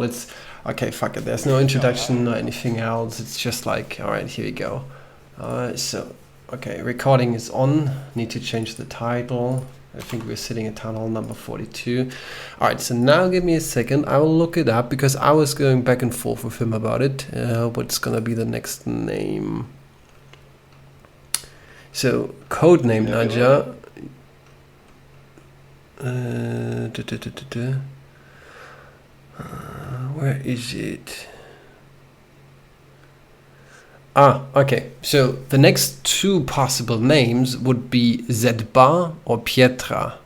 It's okay, fuck it, there's no introduction or anything else. It's just like, all right, here we go. Okay, recording is on. Need to change the title. I think we're sitting at Town Hall number 42. All right, so now give me a second. I will look it up because I was going back and forth with him about it. What's gonna be the next name? So codename Naja. Where is it? Okay. So the next two possible names would be Zedba or Pietra.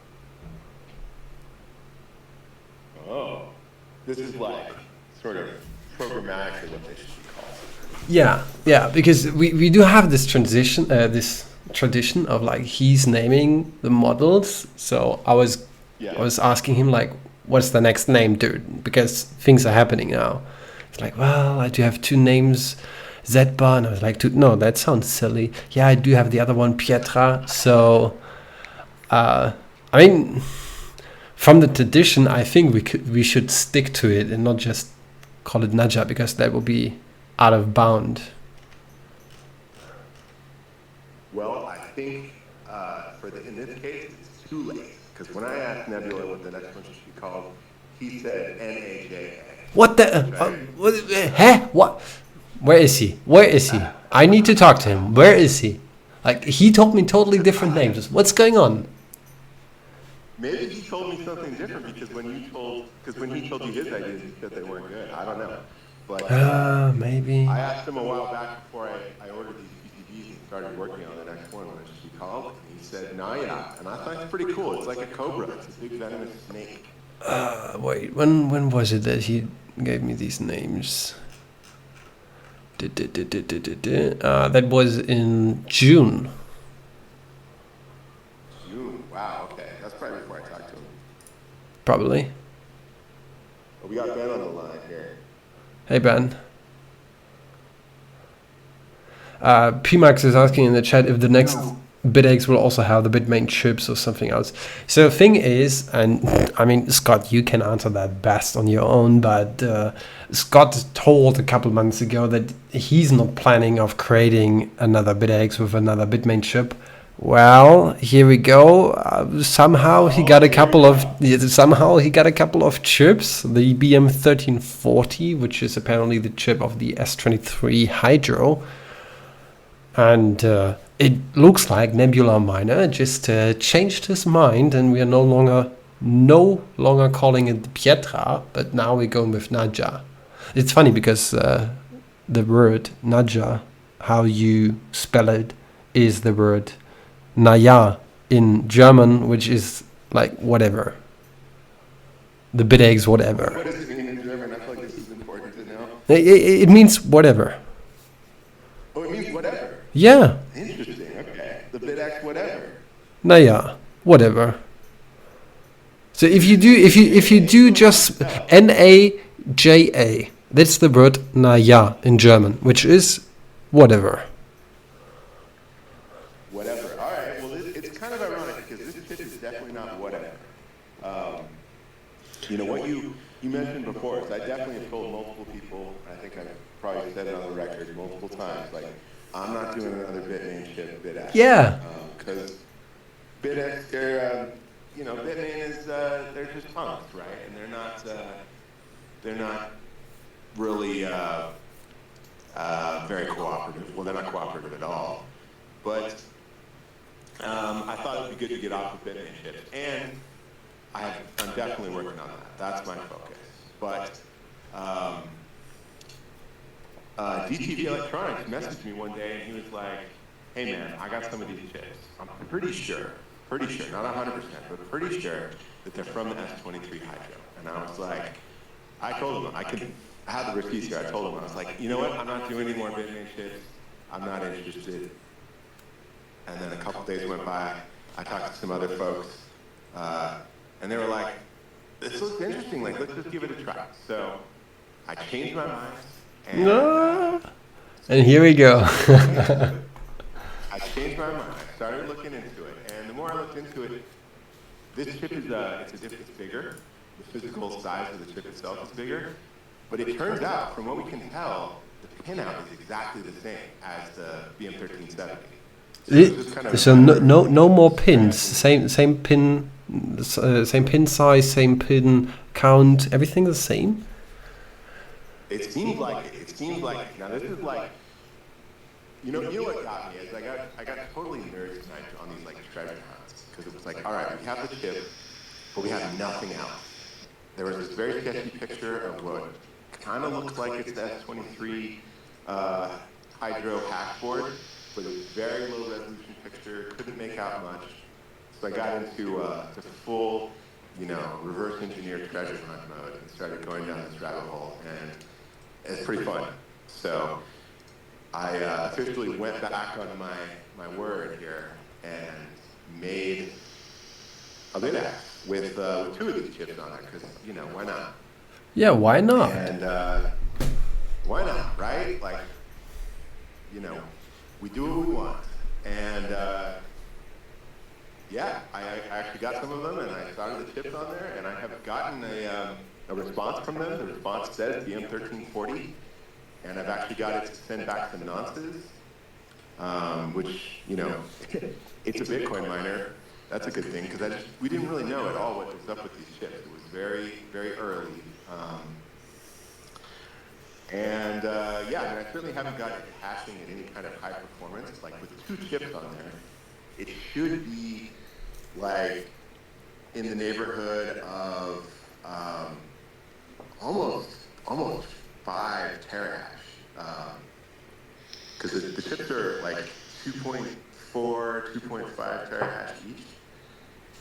Oh, this is like sort of programmatically what they should be called. Yeah, because we do have this tradition of like he's naming the models. So I was asking him like, what's the next name, dude? Because things are happening now. It's like, well, I do have two names, Zedba, and I was like, no, that sounds silly. Yeah, I do have the other one, Pietra. So, I mean, from the tradition, I think we should stick to it and not just call it Naja, because that will be out of bound. Well, I think in this case, it's too late. Because when I asked Nebula what the next one should be called, he said Naja. What the? What? Where is he? Where is he? I need to talk to him. Where is he? Like, he told me totally different names. What's going on? Maybe he told me something different because when he told you his ideas, he said they weren't good. I don't know. But maybe. I asked him a while back before I ordered these PCBs and started working on the next one, what it should be called. And he said Naya, and I thought it's pretty cool. It's like a cobra. It's a big venomous snake. Wait, when was it that he gave me these names? That was in June. June? Wow, okay. That's probably before I talked to him. Probably. Well, we got Ben on the line here. Hey, Ben. PMax is asking in the chat if the next BitX will also have the Bitmain chips or something else. So the thing is, and I mean, Scott, you can answer that best on your own, but Scott told a couple months ago that he's not planning of creating another BitX with another Bitmain chip. Well, here we go. Somehow he got a couple of chips. The BM1340, which is apparently the chip of the S23 Hydro, and it looks like Nebula Miner just changed his mind, and we are no longer calling it Pietra, but now we're going with Naja. It's funny because the word Naja, how you spell it, is the word Naja in German, which is like whatever. The BitX whatever. What does it mean in German? I feel like this is important to know. It means whatever. Oh, it means whatever. Yeah. Interesting. Okay. The Bitaxe whatever. Naja, whatever. So if you do just Naja, that's the word Naja in German, which is whatever. Whatever. All right. Well, it's kind of ironic because this chip is definitely not whatever. You know what you mentioned before is I definitely have told multiple people. I think I've probably said it on the record multiple times. Like, I'm not doing another Bitmain chip, Bitaxe. Yeah. Because Bitaxe, Bitmain is they're just punks, right? And they're not really very cooperative. Well, they're not cooperative at all. But I thought it would be good to get off of Bitmain chips, and I'm definitely working on that. That's my focus. But DTV Electronics messaged me one day, and he was like, "Hey man, I got some of these chips. I'm pretty sure, not 100%, but pretty sure that they're from the S23 Hydro." And I was like, I told him I had the receipts here. I told him I was like, you know what? I'm not doing any more Bitmain chips. I'm not interested. And then a couple days went by. I talked to some other folks, and they were like, "This looks interesting. Like, let's just give it a try." So I changed my mind. And here we go. I changed my mind. I started looking into it, and the more I looked into it, this chip is it's bigger. The physical size of the chip itself is bigger, But it turns out, from what we can tell, the pinout is exactly the same as the BM1370. So it's just kind of So no more pins. Same pin, same pin size, same pin count. Everything the same. It seems like it. It seems like it. Now this is like, you know what got me is I got totally nerdy tonight on these like treasure hunts, because it was like, all right, we have the chip, but we have nothing else. There was this very sketchy picture of what kind of looks like it's the S23 hydro hash board, but a very low resolution picture, couldn't make out much. So I got into to full, reverse engineer treasure hunt mode and started going down this rabbit hole, and it's pretty fun. So I officially went back on my word here and made a Bitaxe with 2 of these chips on it, because, why not? Yeah, why not? And why not, right? Like, we do what we want. And yeah, I actually got some of them, and I started the chips on there, and I have gotten a response from them. The response says BM1340, and I've actually got it to send back some nonces, which, it's a Bitcoin miner. That's a good thing, because we didn't really know at all what was up with these chips. It was very, very early. Yeah, I certainly haven't got it hashing at any kind of high performance. Like with 2 chips on there, it should be like in the neighborhood of almost 5 terahash. Because the chips are like 2.4, 2.5 terahash each.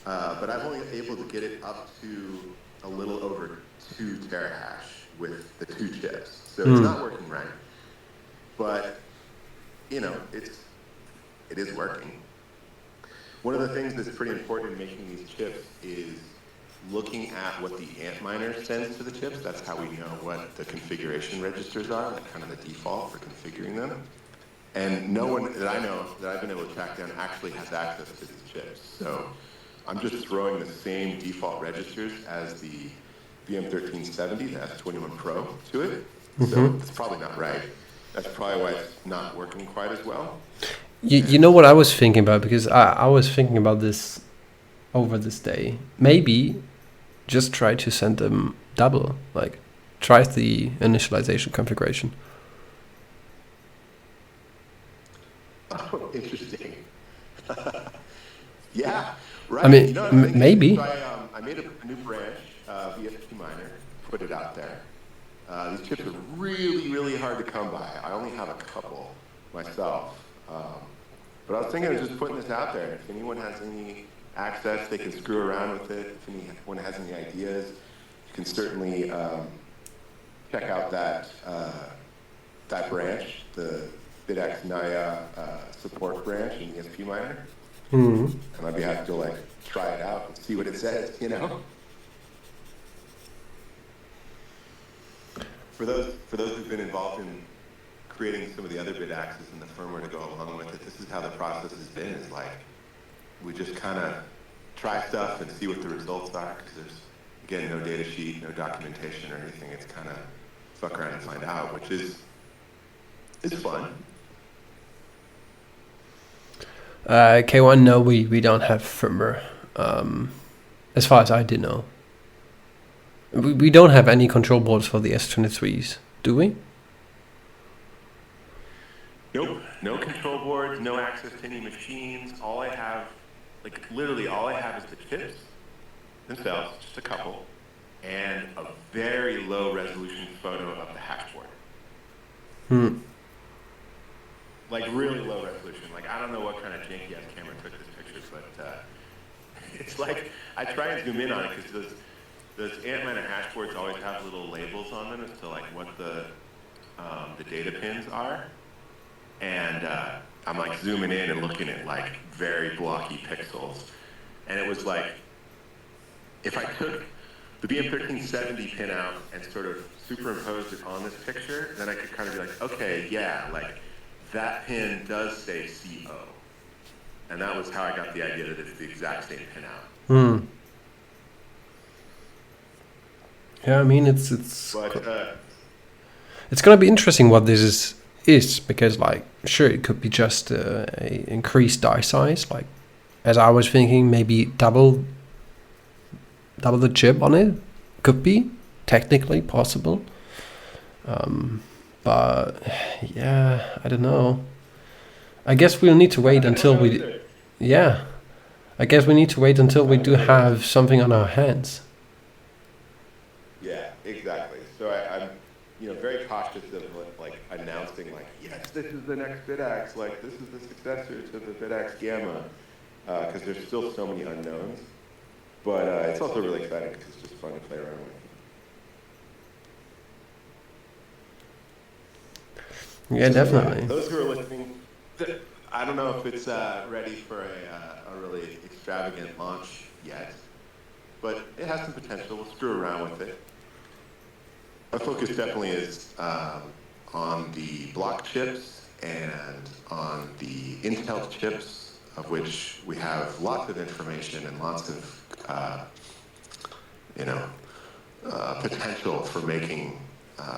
But I'm only able to get it up to a little over 2 terahash with the 2 chips. So it's not working right. But, it is working. One of the things that's pretty important in making these chips is looking at what the Antminer sends to the chips. That's how we know what the configuration registers are, like kind of the default for configuring them. And no one that I know that I've been able to track down actually has access to these chips. So I'm just throwing the same default registers as the BM1370, the S21 Pro, to it. So it's probably not right. That's probably why it's not working quite as well. You know what I was thinking about, because I was thinking about this over this day. Maybe just try to send them double, like try the initialization configuration. Oh, interesting. Yeah, right. I mean, maybe. I made a new branch, VSP miner, put it out there. These chips are really, really hard to come by. I only have a couple myself. But I was thinking of just putting this out there. If anyone has any access, they can screw around with it. If anyone has any ideas, you can certainly check out that branch, the Bitaxe Naya support branch in ESP Miner. And I'd be happy to try it out and see what it says, For those who've been involved in creating some of the other Bitaxes and the firmware to go along with it, this is how the process has been. Is we just kind of try stuff and see what the results are, because there's, again, no data sheet, no documentation or anything. It's kind of fuck around and find out, which is fun. K1, no, we don't have firmware. As far as I did know. We don't have any control boards for the S23s, do we? Nope, no control boards, no access to any machines. All I have, literally all I have is the chips themselves, just a couple, and a very low resolution photo of the hash board. Really low resolution. I don't know what kind of janky ass camera took this picture, but it's I try and zoom in on it, because those Antminer hash boards always have little labels on them as to what the data pins are. And I'm zooming in and looking at very blocky pixels. And it was if I took the BM1370 pin out and sort of superimposed it on this picture, then I could kind of be okay, yeah, that pin does say CO. And that was how I got the idea that it's the exact same pin out. Yeah, I mean, it's. But it's gonna be interesting what this is because like sure it could be just a increased die size, like as I was thinking maybe double the chip on it, could be technically possible. But yeah, I don't know. I guess we'll need to wait until we, yeah. I guess we need to wait until we do have something on our hands. Yeah, exactly. So I'm, very cautious of like announcing like, yes, this is the next Bitaxe, like this is the successor to the Bitaxe Gamma, because there's still so many unknowns. But it's also really exciting because it's just fun to play around with. Yeah, definitely. Those who are listening, I don't know if it's ready for a really extravagant launch yet, but it has some potential. We'll screw around with it. Our focus definitely is on the block chips and on the Intel chips, of which we have lots of information and lots of, potential for making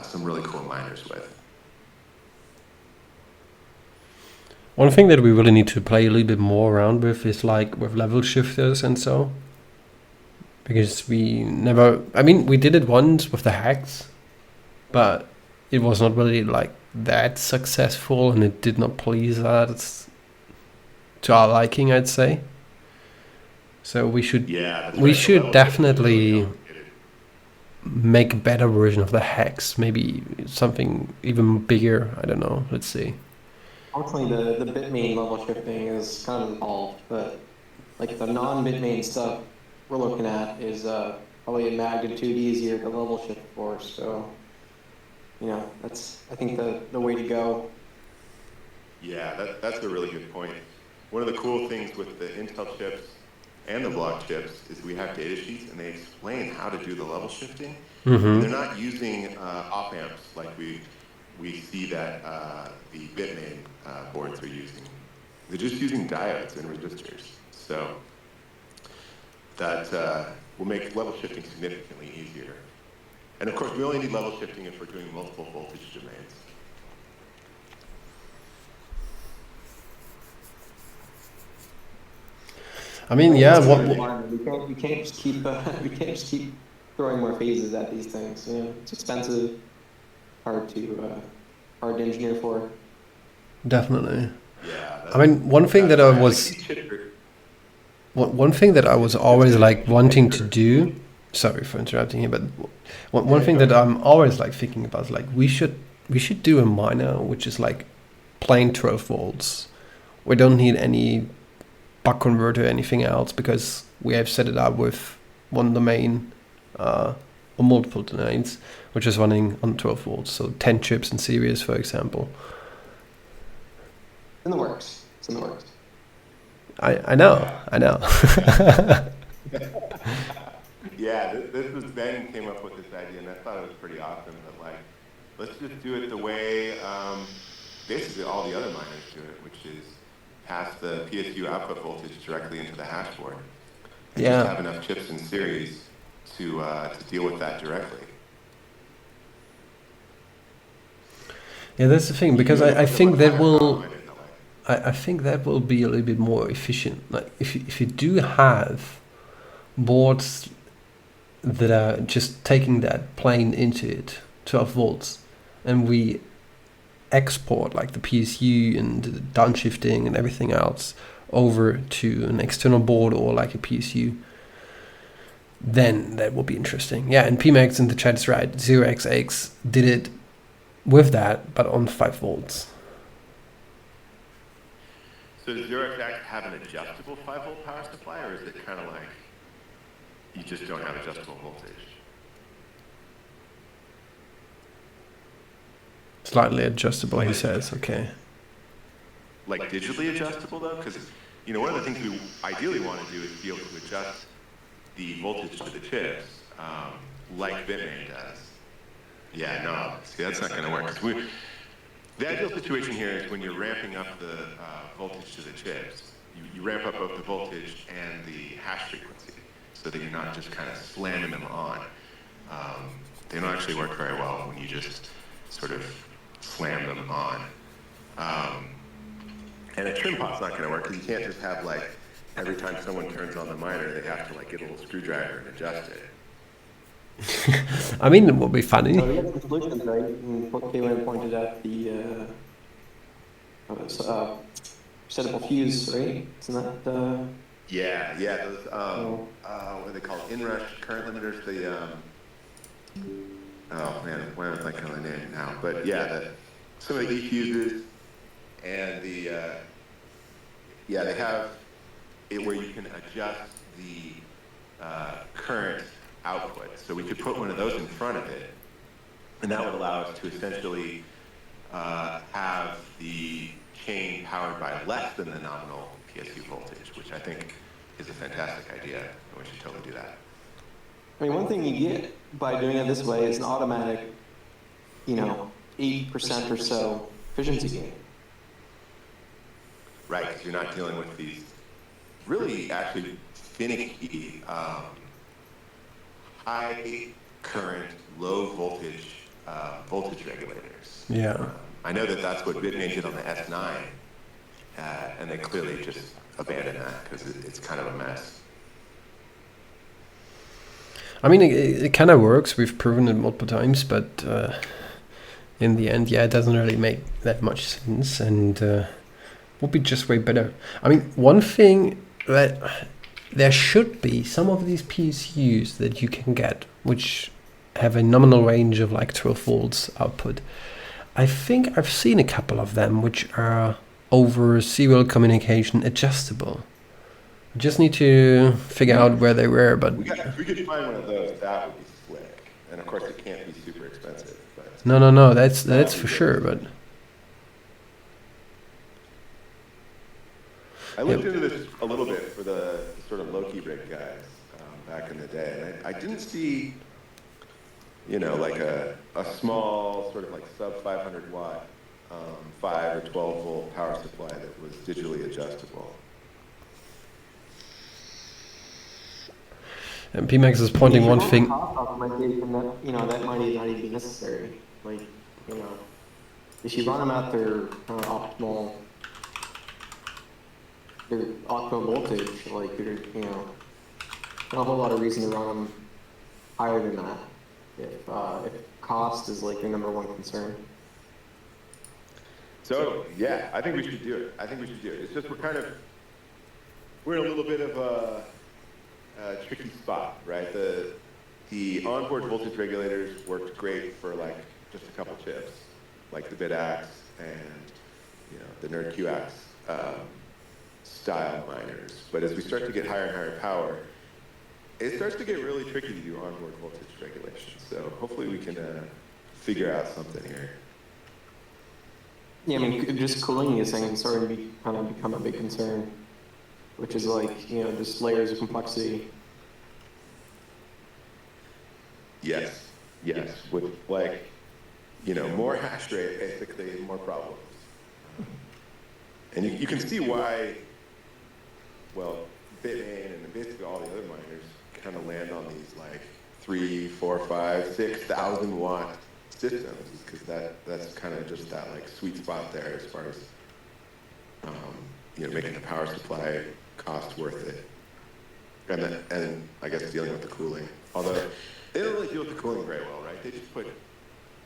some really cool miners with. One thing that we really need to play a little bit more around with is like with level shifters and so. Because we never, I mean, we did it once with the hacks, but it was not really like that successful and it did not please us to our liking, I'd say. So we should, should definitely make a better version of the hacks, maybe something even bigger, I don't know, let's see. Ultimately, the Bitmain level shifting is kind of involved, but like the non-Bitmain stuff we're looking at is probably a magnitude easier to level shift for. So, that's I think the way to go. Yeah, that's a really good point. One of the cool things with the Intel chips and the block chips is we have data sheets and they explain how to do the level shifting. Mm-hmm. They're not using op amps like we see that the Bitmain boards are using. They're just using diodes and resistors. So that will make level shifting significantly easier. And of course, we only need level shifting if we're doing multiple voltage domains. I mean, yeah. We can't just keep throwing more phases at these things. It's expensive, hard to engineer for. Definitely. Yeah. I mean, one thing that I was always like wanting to do. Sorry for interrupting here, but one thing that I'm always like thinking about is like we should do a miner which is like plain 12 volts. We don't need any buck converter or anything else because we have set it up with one domain or multiple domains, which is running on 12 volts. So 10 chips in series, for example. It's in the works. I know. Yeah, this was Ben came up with this idea, and I thought it was pretty awesome. But like, let's just do it the way basically all the other miners do it, which is pass the PSU output voltage directly into the hash board. And just have enough chips in series to deal with that directly. Yeah, that's the thing, because I think that will. I think that will be a little bit more efficient. Like if you do have boards that are just taking that plane into it, 12 volts, and we export like the PSU and the downshifting and everything else over to an external board or like a PSU, then that will be interesting. Yeah, and PMax in the chat is right. 0xx did it with that, but on 5 volts. So does 0xx have an adjustable 5-volt power supply, or is it kind of like you just don't have adjustable voltage? Slightly adjustable, he says. Okay. Like digitally adjustable, though? Because, one of the things we ideally want to do is be able to adjust the voltage to the chips like Bitmain does. Yeah, no. See, that's not going to work. The ideal situation here is when you're ramping up the voltage to the chips, you ramp up both the voltage and the hash frequency so that you're not just kind of slamming them on. They don't actually work very well when you just sort of slam them on. And a trim pot's not going to work because you can't just have like every time someone turns on the miner, they have to like get a little screwdriver and adjust it. I mean, it would be funny. So we got the solutions, right? And Kaylin pointed out the settable fuse, right? Isn't that? Yeah. Those what are they called? Inrush current limiters. The oh man, why am I blanking on the name now? But yeah, some of the E fuses and the they have it where you can adjust the current output. So we could put one of those in front of it, and that would allow us to essentially have the chain powered by less than the nominal PSU voltage, which I think is a fantastic idea, and we should totally do that. I mean, one thing you get by doing it this way is an automatic, 8% or so efficiency gain. Right, because you're not dealing with these really actually finicky, high current, low voltage voltage regulators. Yeah. I know that that's what Bitmain did on the S9, and they clearly just abandoned that because it's kind of a mess. I mean, it kind of works. We've proven it multiple times, but in the end, yeah, it doesn't really make that much sense, and would be just way better. I mean, one thing that there should be some of these PSUs that you can get, which have a nominal range of like 12 volts output. I think I've seen a couple of them which are over serial communication adjustable. I just need to figure out where they were, but if we could find one of those, that would be slick. And of course, it can't be super expensive. But no, that's for sure. But I looked into this a little bit for the sort of Loki rig guys back in the day, and I didn't see, like a small sort of like sub 500 watt, 5 or 12 volt power supply that was digitally adjustable. And PMax is pointing one thing. Optimization that, that might not even be necessary. Like, if you run them at their optimal voltage, like you're, not a whole lot of reason to run them higher than that. If cost is like your number one concern. So yeah, I think we should do it. It's just we're in a little bit of a tricky spot, right? The onboard voltage regulators worked great for like just a couple chips, like the Bitaxe and the NerdQX style miners. But as we start to get higher and higher power, it starts to get really tricky to do onboard voltage regulation. So hopefully we can figure out something here. Yeah, I mean, just cooling is starting to become a big concern, which is like, just layers of complexity. Yes, with like, more hash rate, basically, more problems. And you can see why, well, Bitmain and basically all the other miners kind of land on these like 3, 4, 5, 6,000 watt systems, because that's kind of just that like sweet spot there as far as making the power supply cost worth it, and I guess dealing with the cooling. Although they don't really deal with the cooling very well, right? They just put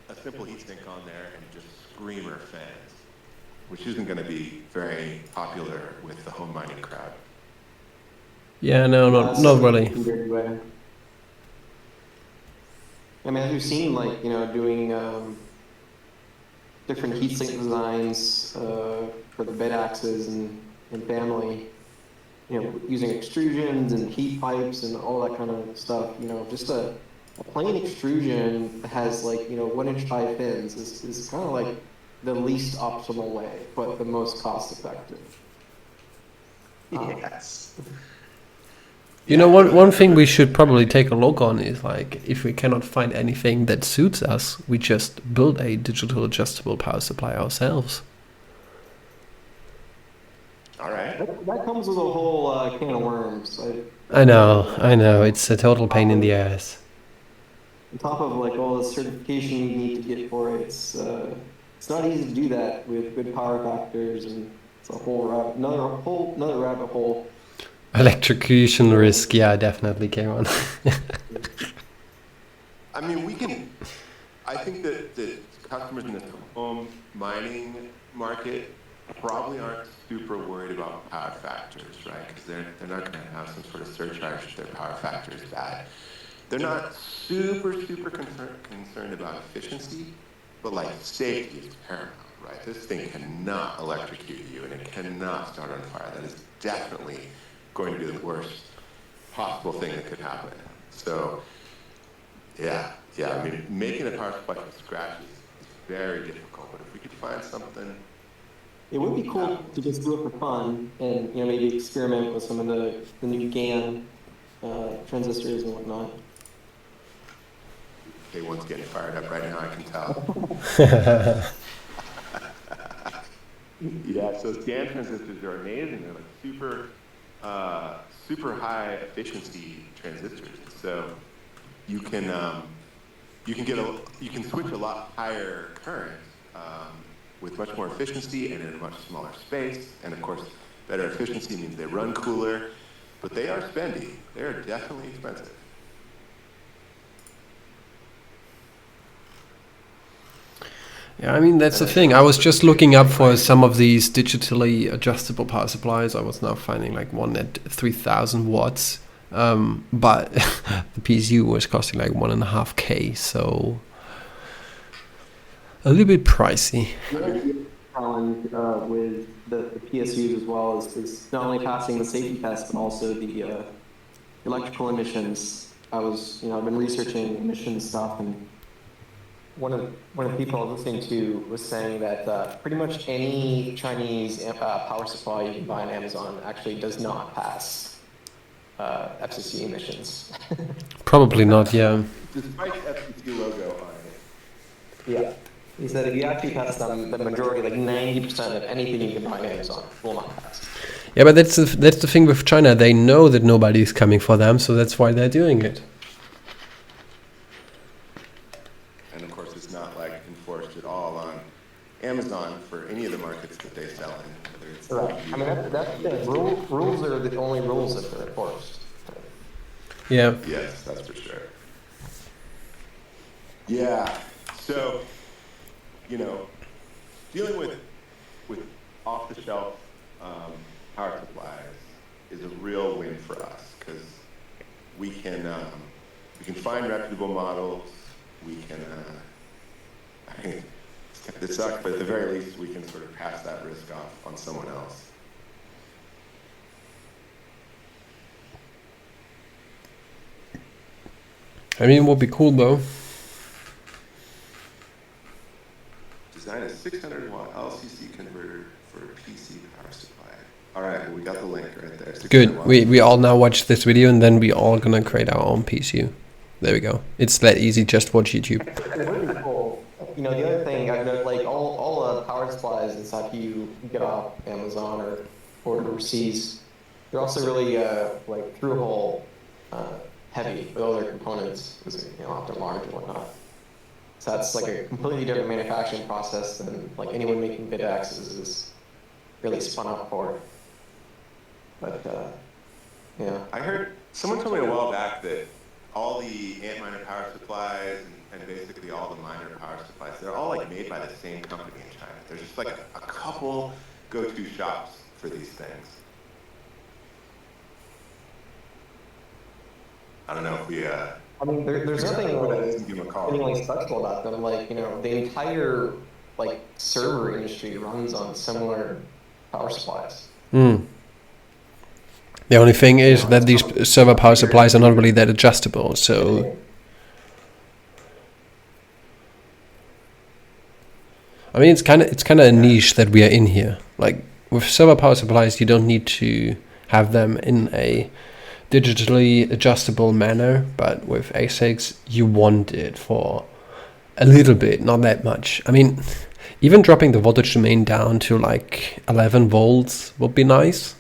a simple heatsink on there and just screamer fans, which isn't going to be very popular with the home mining crowd. Yeah, no, not really. I mean, as we've seen, like, doing different heatsink designs for the Bitaxes and family, using extrusions and heat pipes and all that kind of stuff, just a plain extrusion that has like, 1-inch high fins is kind of like the least optimal way, but the most cost effective. Yes. One thing we should probably take a look on is like, if we cannot find anything that suits us, we just build a digital adjustable power supply ourselves. All right. That comes with a whole can of worms. I know, it's a total pain in the ass. on top of like all the certification you need to get for it, it's not easy to do that with good power factors, and it's a another rabbit hole. Electrocution risk, yeah, definitely came on. I mean, I think that customers in the home mining market probably aren't super worried about power factors, right? Because they're not going to have some sort of surcharge if their power factor is bad. They're not super concerned about efficiency, but like safety is paramount, right? This thing cannot electrocute you, and it cannot start on fire. That is definitely going to be the worst possible thing that could happen. So, yeah. I mean, making a power supply from scratch is very difficult. But if we could find something, it would be cool to just do it for fun, and maybe experiment with some of the new GaN transistors and whatnot. K1's getting fired up right now, I can tell. Yeah, so GaN transistors are amazing. They're like super high efficiency transistors. So you can switch a lot higher current with much more efficiency and in a much smaller space. And of course, better efficiency means they run cooler, but they are spendy. They are definitely expensive. Yeah, I mean, that's the thing. I was just looking up for some of these digitally adjustable power supplies. I was now finding like one at 3,000 watts. But the PSU was costing like 1.5K, so a little bit pricey. The challenge with the PSUs as well is not only passing the safety test, but also the electrical emissions. I've been researching emissions stuff, and one of the people I was listening to was saying that pretty much any Chinese power supply you can buy on Amazon actually does not pass FCC emissions. Probably not, yeah. Despite the FCC logo on it. Yeah. He said if you actually test them, the majority, like 90% of anything you can buy on Amazon will not pass. Yeah, but that's the thing with China. They know that nobody is coming for them, so that's why they're doing it. And of course, it's not like enforced at all on Amazon for any of the markets that they sell in. Whether it's right. I mean, that's the thing. Rules are the only rules that they're enforced. Yeah. Yes, that's for sure. Yeah. So, dealing with off-the-shelf power supplies is a real win for us because we can find reputable models. We can. I mean, it sucks, but at the very least, we can sort of pass that risk off on someone else. I mean, it would be cool though. Design a 600-watt LCC converter for a PC power supply. All right, well, we got the link right there. Good. We all now watch this video, and then we all gonna create our own PSU. There we go. It's that easy. Just watch YouTube. It would be cool. The other thing I've noticed, like all power supplies and stuff you get off Amazon or overseas, they're also really like through-hole heavy with all their components, because often large and whatnot. So that's like a completely different manufacturing process than like anyone making Bitaxes is really spun up for. But yeah, I heard someone told me a while back that all the Antminer power supplies and basically all the miner power supplies, they're all like made by the same company in China. There's just like a couple go-to shops for these things. I don't know if we. I mean, there's nothing like special about them. Like the entire like server industry runs on similar power supplies. The only thing is that these server power supplies are not really that adjustable. So, I mean, it's kind of a niche that we are in here. Like with server power supplies, you don't need to have them in a digitally adjustable manner, but with ASICs, you want it for a little bit, not that much. I mean, even dropping the voltage domain down to like 11 volts would be nice,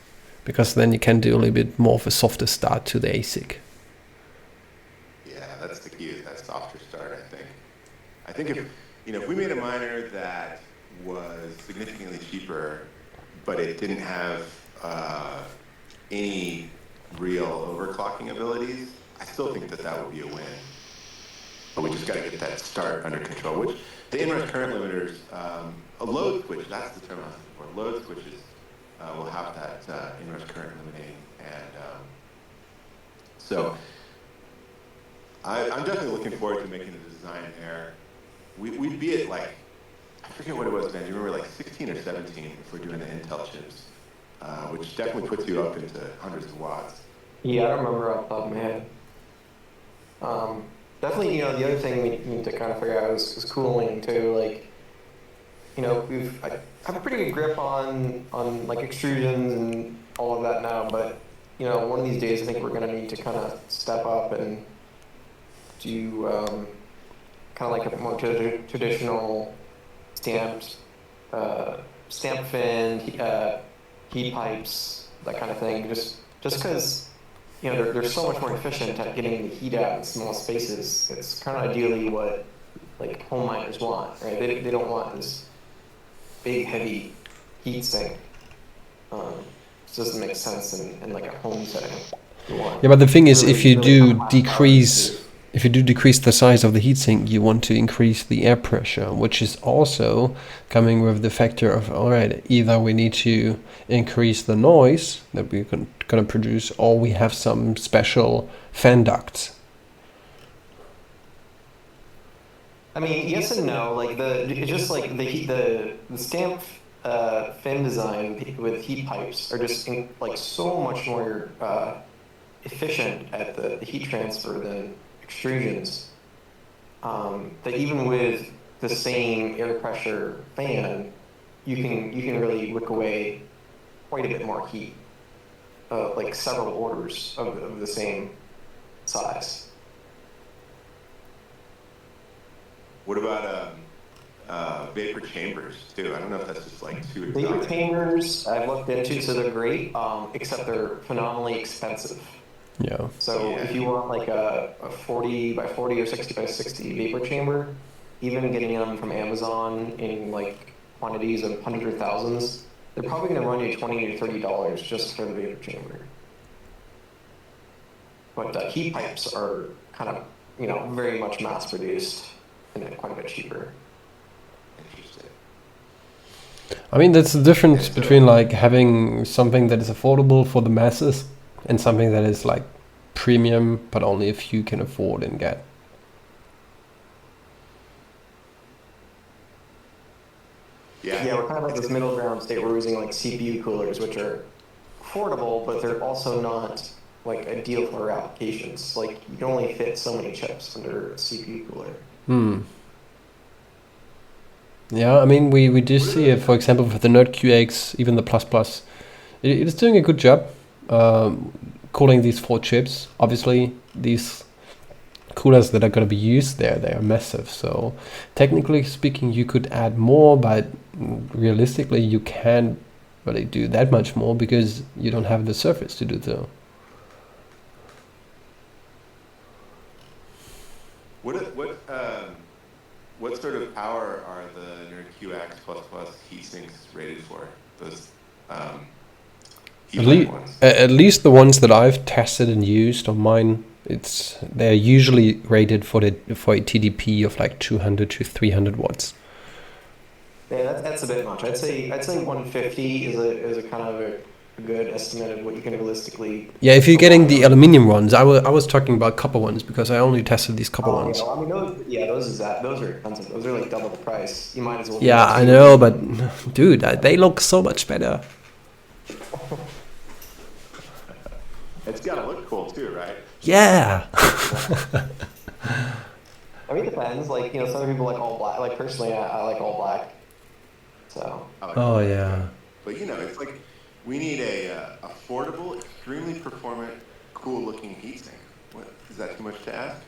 because then you can do a little bit more of a softer start to the ASIC. Yeah, that's the key, is that softer think if we made a miner that was significantly cheaper, but it didn't have any real overclocking abilities, I still think that would be a win. But we just got to get that start under control, which the inrush current limiters, a load switch, that's the term I was looking for. Load switches will have that inrush current limiting. And so I'm definitely looking forward to making the design there. We'd be at like, I forget what it was, man. Do you remember like 16 or 17 if we're doing the Intel chips, which definitely puts you up into hundreds of watts. Yeah, I don't remember off the top of my head. Definitely, the other thing we need to kind of figure out is cooling too. Like, I have a pretty good grip on like extrusions and all of that now, but one of these days I think we're going to need to kind of step up and do kind of like a more traditional stamped fin, heat pipes, that kind of thing. Just because they're so much more efficient at getting the heat out in small spaces. It's kind of ideally what like home miners want, right? They don't want this big heavy heat sink. It doesn't make sense in like a home setting. Yeah, but the thing is, if you do decrease the size of the heatsink, you want to increase the air pressure, which is also coming with the factor of, all right, either we need to increase the noise that we're going to produce, or we have some special fan ducts. I mean, yes and no. Like it's just like the stamp fin design with heat pipes are just like so much more efficient at the heat transfer than extrusions, that even with the same air pressure fan, you can really wick away quite a bit more heat, like several orders of the same size. What about vapor chambers too? I don't know if that's just like too exotic. Vapor chambers I've looked into, so they're great, except they're phenomenally expensive. Yeah. So if you want like a 40 by 40 or 60 by 60 vapor chamber, even getting them from Amazon in like quantities of hundreds of thousands, they're probably going to run you $20 to $30 just for the vapor chamber. But heat pipes are kind of very much mass produced and quite a bit cheaper. I mean, that's the difference between like having something that is affordable for the masses and something that is like premium, but only a few can afford and get. Yeah, we're kind of like this middle ground state where we're using like CPU coolers, which are affordable, but they're also not like ideal for our applications. Like you can only fit so many chips under a CPU cooler. Yeah, I mean, we do see it, for example, with the Node QX, even the plus. It is doing a good job cooling these 4 chips. Obviously, these coolers that are going to be used there, they are massive. So technically speaking, you could add more, but realistically, you can't really do that much more because you don't have the surface to do so. What sort of power are the Nerd QX++ heat sinks rated for? Those at least the ones that I've tested and used on mine, they're usually rated for a TDP of like 200 to 300 watts. Yeah, that's a bit much. I'd say 150 is a kind of a good estimate of what you can realistically. Yeah, if you're getting the aluminium ones, I was talking about copper ones because I only tested these copper ones. Yeah, I mean those are expensive. Those are like double the price. You might as well. Yeah, I know, but dude, they look so much better. It's gotta look cool too, right? Yeah. I mean, it depends. Like some people like all black. Like personally, I like all black. So. Oh yeah. But it's like we need a affordable, extremely performant, cool-looking heatsink. What is that too much to ask?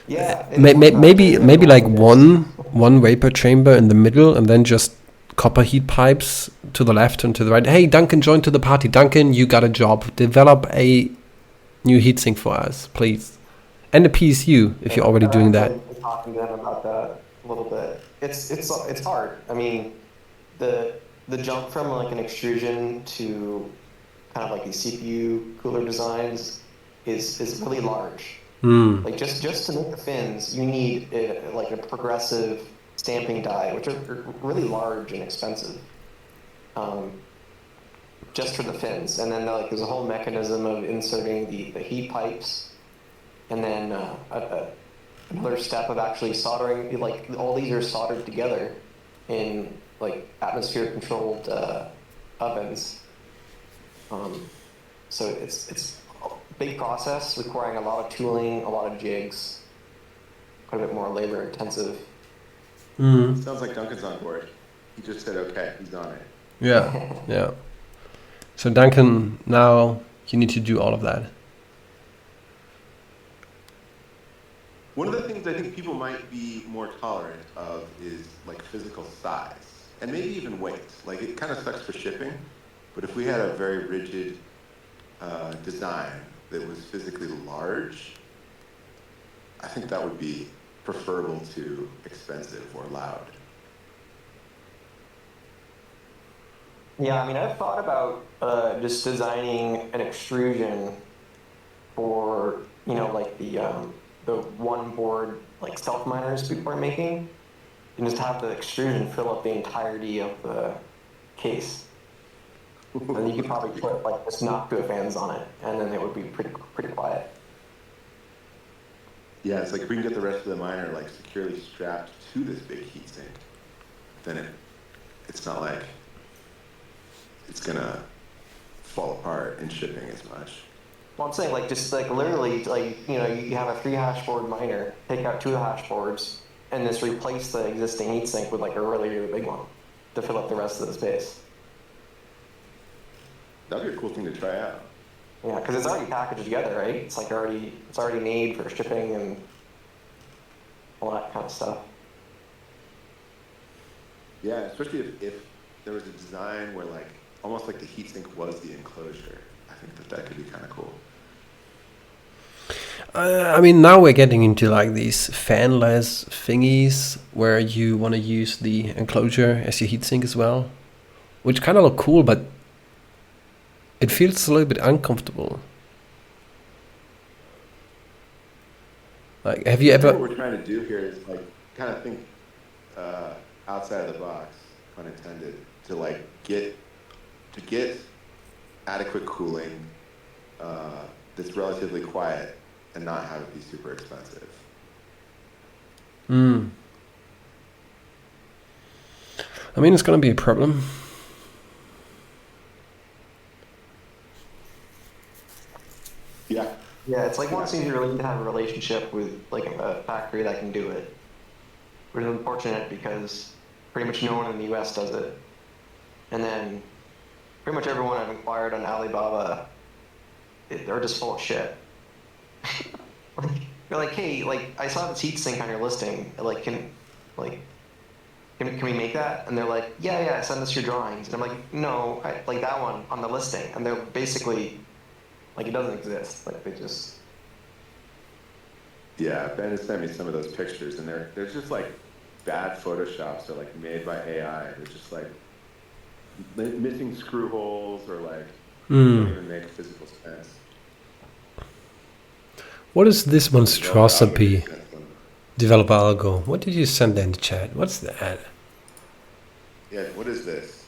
Yeah. Maybe like one vapor chamber in the middle, and then just copper heat pipes to the left and to the right. Hey, Duncan, join to the party. Duncan, you got a job. Develop a new heatsink for us, please. And the PSU, if you're already doing that. I've been talking to them about that a little bit. It's hard. I mean, the jump from like an extrusion to kind of like these CPU cooler designs is really large. Like just to make the fins, you need like a progressive stamping die, which are really large and expensive. Just for the fins, and then like there's a whole mechanism of inserting the heat pipes, and then another step of actually soldering. Like all these are soldered together in like atmosphere controlled ovens. So it's a big process requiring a lot of tooling, a lot of jigs, quite a bit more labor intensive. Sounds like Duncan's on board. He just said, okay, he's on it. Yeah, yeah. So Duncan, now you need to do all of that. One of the things I think people might be more tolerant of is like physical size and maybe even weight. Like it kind of sucks for shipping, but if we had a very rigid design that was physically large, I think that would be preferable to expensive or loud. Yeah, I mean, I've thought about just designing an extrusion for, you know, like the one board like stealth miners people are making, and just have the extrusion fill up the entirety of the case. And you could probably put like just Noctua fans on it, and then it would be pretty quiet. Yeah, it's like if we can get the rest of the miner like securely strapped to this big heatsink, then it's not like it's gonna fall apart in shipping as much. Well, I'm saying like just like literally like, you know, you have a 3 hash board miner, take out 2 hash boards, and just replace the existing heatsink with like a really big one to fill up the rest of the space. That'd be a cool thing to try out. Yeah, because it's already packaged together, right? It's like it's already made for shipping and all that kind of stuff. Yeah, especially if there was a design where like almost like the heatsink was the enclosure. I think that could be kind of cool. I mean, now we're getting into like these fanless thingies where you want to use the enclosure as your heatsink as well, which kind of look cool, but it feels a little bit uncomfortable. Like, have you ever? What we're trying to do here is like kind of think outside of the box, pun intended, to like get adequate cooling that's relatively quiet and not have it be super expensive. I mean, it's going to be a problem. Yeah. Yeah, it's like one seems you really need to have a relationship with like a factory that can do it. Which is unfortunate because pretty much no one in the US does it. And then pretty much everyone I've inquired on Alibaba, they're just full of shit. They're like, hey, like I saw this heatsink on your listing. Like, can we make that? And they're like, yeah, send us your drawings. And I'm like, no, like that one on the listing. And they're basically like, it doesn't exist. Like they just. Yeah, Ben has sent me some of those pictures, and they're just like bad photoshops. They're like made by AI. They're just like missing screw holes or like don't even make physical sense. What is this monstrosity? Developer algo. What did you send in the chat? What's that? Yeah, what is this?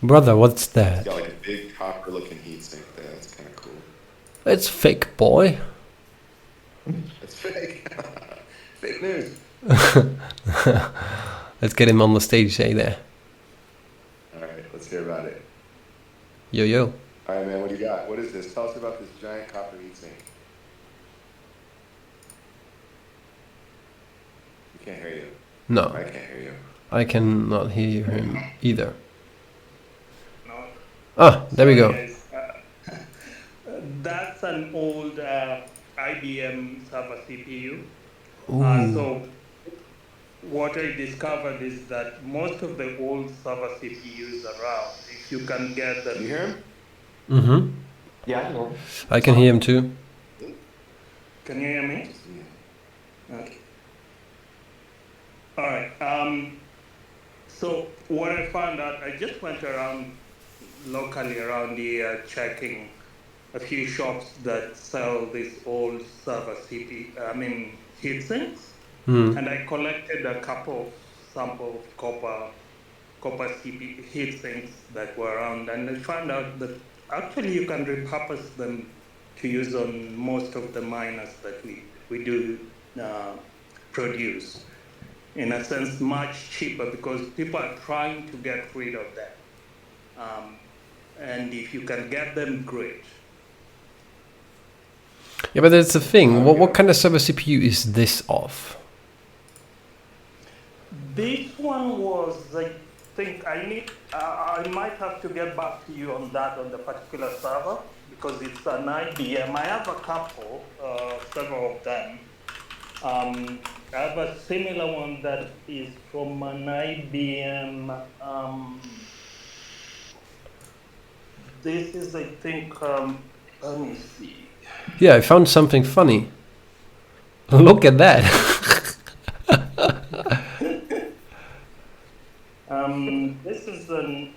Brother, what's that? It's got like a big copper-looking heatsink there. That's kind of cool. It's fake, boy. It's fake. Fake news. Let's get him on the stage, there. All right, let's hear about it. Yo. All right, man, what do you got? What is this? Tell us about this giant copper heatsink. We can't hear you. No. I can't hear you. I cannot hear him either. No. Ah, there we go. Guys, that's an old IBM server CPU. So what I discovered is that most of the old server CPUs around, if you can get them. Can you hear him? Mm-hmm. Yeah, I know. I can hear him too. Can you hear me? Yeah. Okay. All right. So what I found out, I just went around locally around here checking a few shops that sell these old server heat sinks, and I collected a couple of sample of copper CP heat sinks that were around, and I found out that actually you can repurpose them to use on most of the miners that we do produce. In a sense, much cheaper because people are trying to get rid of them. And if you can get them, great. Yeah, but that's the thing. What kind of server CPU is this of? This one was, I think, I might have to get back to you on that on the particular server because it's an IBM. I have a couple, several of them. I have a similar one that is from an IBM. This is, I think, let me see. Yeah, I found something funny. Look at that. This is an.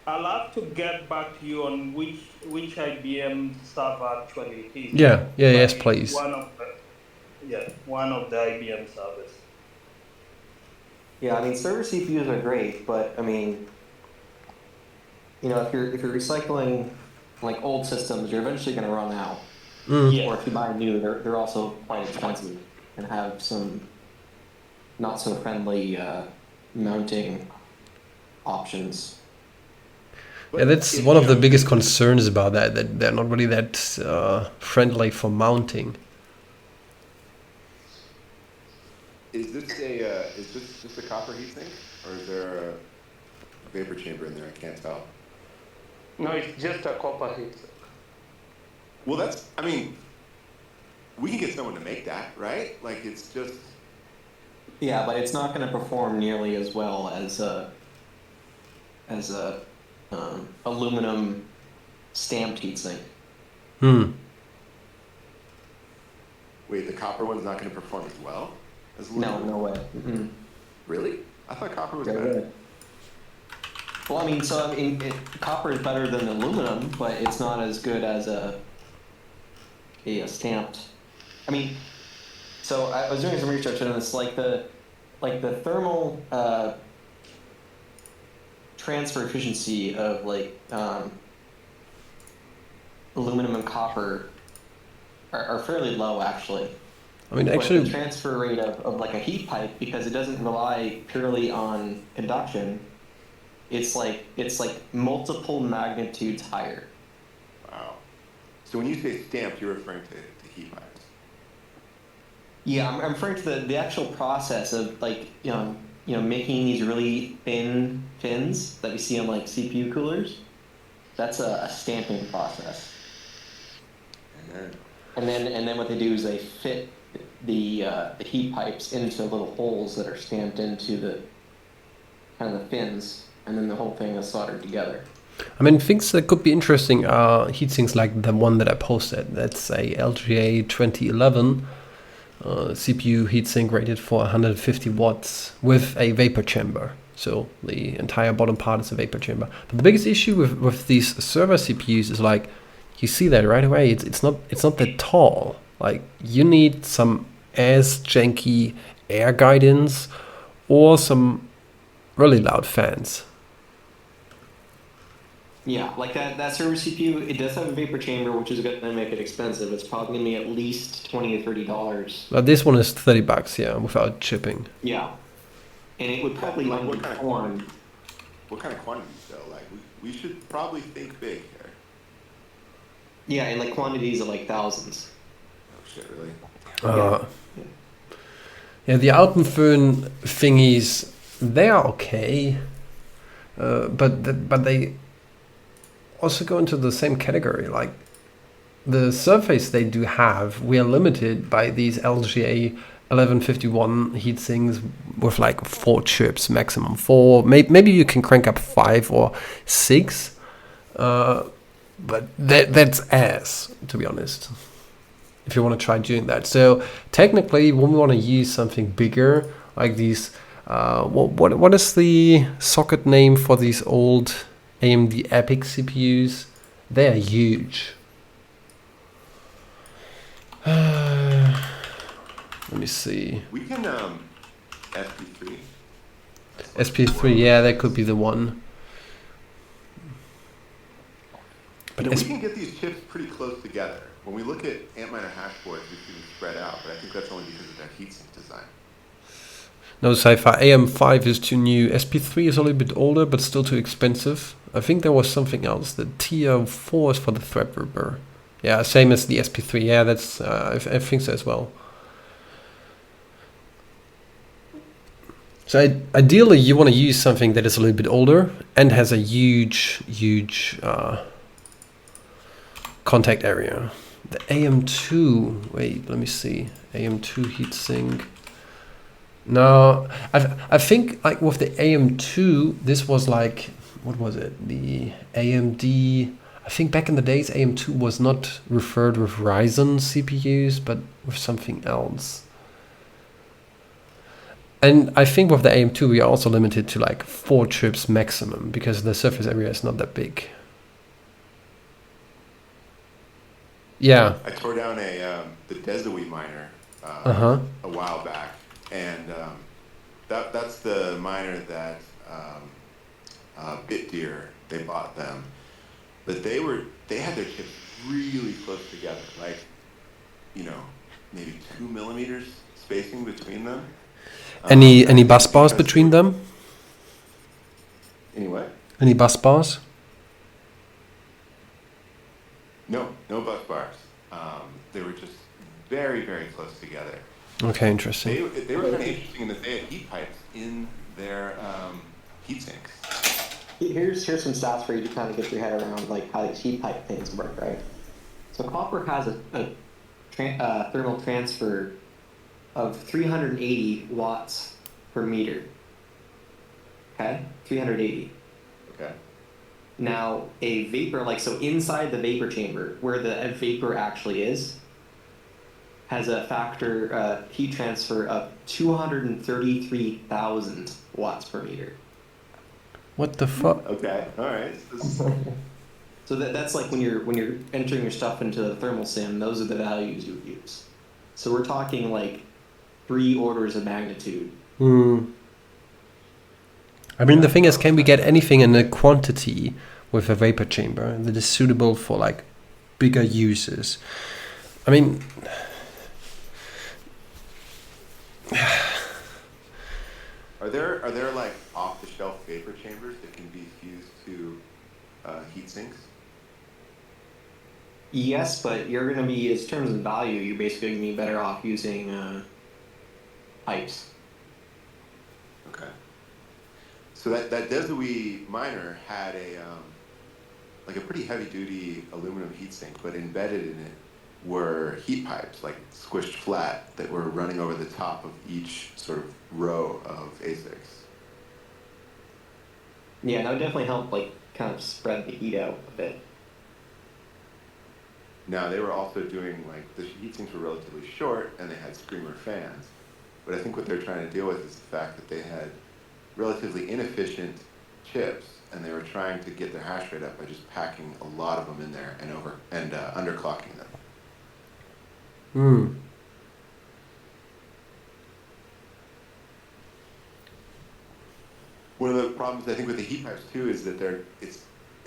I'll have to get back to you on which IBM server actually it is. Yeah, yes, But please. one of the IBM servers. Yeah, I mean, server CPUs are great, but I mean, you know, if you're recycling like old systems, you're eventually going to run out. Yeah. Or if you buy new, they're also quite expensive and have some not so friendly mounting options. Yeah, that's one of the biggest concerns about that they're not really that friendly for mounting. Is this just a copper heatsink, or is there a vapor chamber in there? I can't tell. No, it's just a copper heatsink. Well, we can get someone to make that, right? Like it's just. Yeah, but it's not going to perform nearly as well as a aluminum stamped heatsink. Wait, the copper one's not going to perform as well as aluminum? No way. Mm-hmm. Really? I thought copper was Yeah, better. really. Well, I mean, copper is better than aluminum, but it's not as good as a stamped. I mean, so I was doing some research on this, like the thermal transfer efficiency of aluminum and copper are fairly low, actually. I mean, But actually, the transfer rate of like a heat pipe, because it doesn't rely purely on conduction, it's like multiple magnitudes higher. Wow. So when you say stamped, you're referring to heat pipes. Yeah, I'm referring to the actual process of making these really thin fins that we see on like CPU coolers. That's a stamping process. And then what they do is they fit the heat pipes into little holes that are stamped into the kind of the fins, and then the whole thing is soldered together. I mean, things that could be interesting are heatsinks like the one that I posted. That's a LGA 2011 CPU heatsink rated for 150 watts with a vapor chamber. So the entire bottom part is a vapor chamber. But the biggest issue with these server CPUs is like, you see that right away. It's not that tall. Like you need some ass janky air guidance or some really loud fans. Yeah, like that server CPU, it does have a vapor chamber, which is going to make it expensive. It's probably going to be at least $20 to $30. But this one is $30, yeah, without shipping. Yeah, and it would probably perform. What kind of quantities though? Like we should probably think big here. Yeah, and like quantities of like thousands. Oh shit, really? Yeah, the Alpenföhn thingies, they are okay, but they also go into the same category. Like the surface they do have, we are limited by these LGA 1151 heatsinks with like 4 chips maximum. 4, maybe you can crank up 5 or 6, but that's ass, to be honest, if you want to try doing that. So technically, when we want to use something bigger, like these, what is the socket name for these old AMD Epic CPUs? They are huge. Let me see. We can SP3. SP3, yeah, that could be the one. But we can get these chips pretty close together. When we look at Antminer hash boards, we see them spread out, but I think that's only because of their heatsink design. No, Sci-Fi AM5 is too new. SP3 is a little bit older, but still too expensive. I think there was something else. The TO4 is for the Threadripper. Yeah, same as the SP3. Yeah, that's I think so as well. So ideally, you want to use something that is a little bit older and has a huge contact area. The AM2. Wait, let me see. AM2 heatsink. No, I think like with the AM2, this was like, what was it? The AMD. I think back in the days, AM2 was not referred with Ryzen CPUs, but with something else. And I think with the AM2, we are also limited to like 4 chips maximum because the surface area is not that big. Yeah. I tore down the Desawee miner a while back, and that's the miner that BitDeer, they bought them, but they had their chips really close together, like maybe 2 millimeters spacing between them. Any bus bars between them? Any what? Any bus bars? No bus bars. They were just very, very close together. Okay, interesting. They were kind of interesting in that they had heat pipes in their heat sinks. Here's some stats for you to kind of get your head around like how these heat pipe things work, right? So copper has a thermal transfer of 380 watts per meter. Okay, 380. Okay. Now a vapor, so inside the vapor chamber, where the vapor actually is, has a factor heat transfer of 233,000 watts per meter. What the fuck? Okay, all right. So that's like when you're entering your stuff into the thermal sim, those are the values you would use. So we're talking like 3 orders of magnitude. I mean, the thing is, can we get anything in a quantity with a vapor chamber that is suitable for like bigger uses? I mean, are there like off-the-shelf vapor chambers that can be fused to heat sinks? Yes, but you're going to be, in terms of value, you're basically going to be better off using pipes. Okay. So that Desawee miner had a pretty heavy-duty aluminum heatsink, but embedded in it were heat pipes, like squished flat, that were running over the top of each sort of row of ASICs. Yeah, that would definitely help, kind of spread the heat out a bit. Now, they were also doing, the heat sinks were relatively short, and they had screamer fans. But I think what they're trying to deal with is the fact that they had relatively inefficient chips, and they were trying to get their hash rate up by just packing a lot of them in there and underclocking them. One of the problems I think with the heat pipes too is that it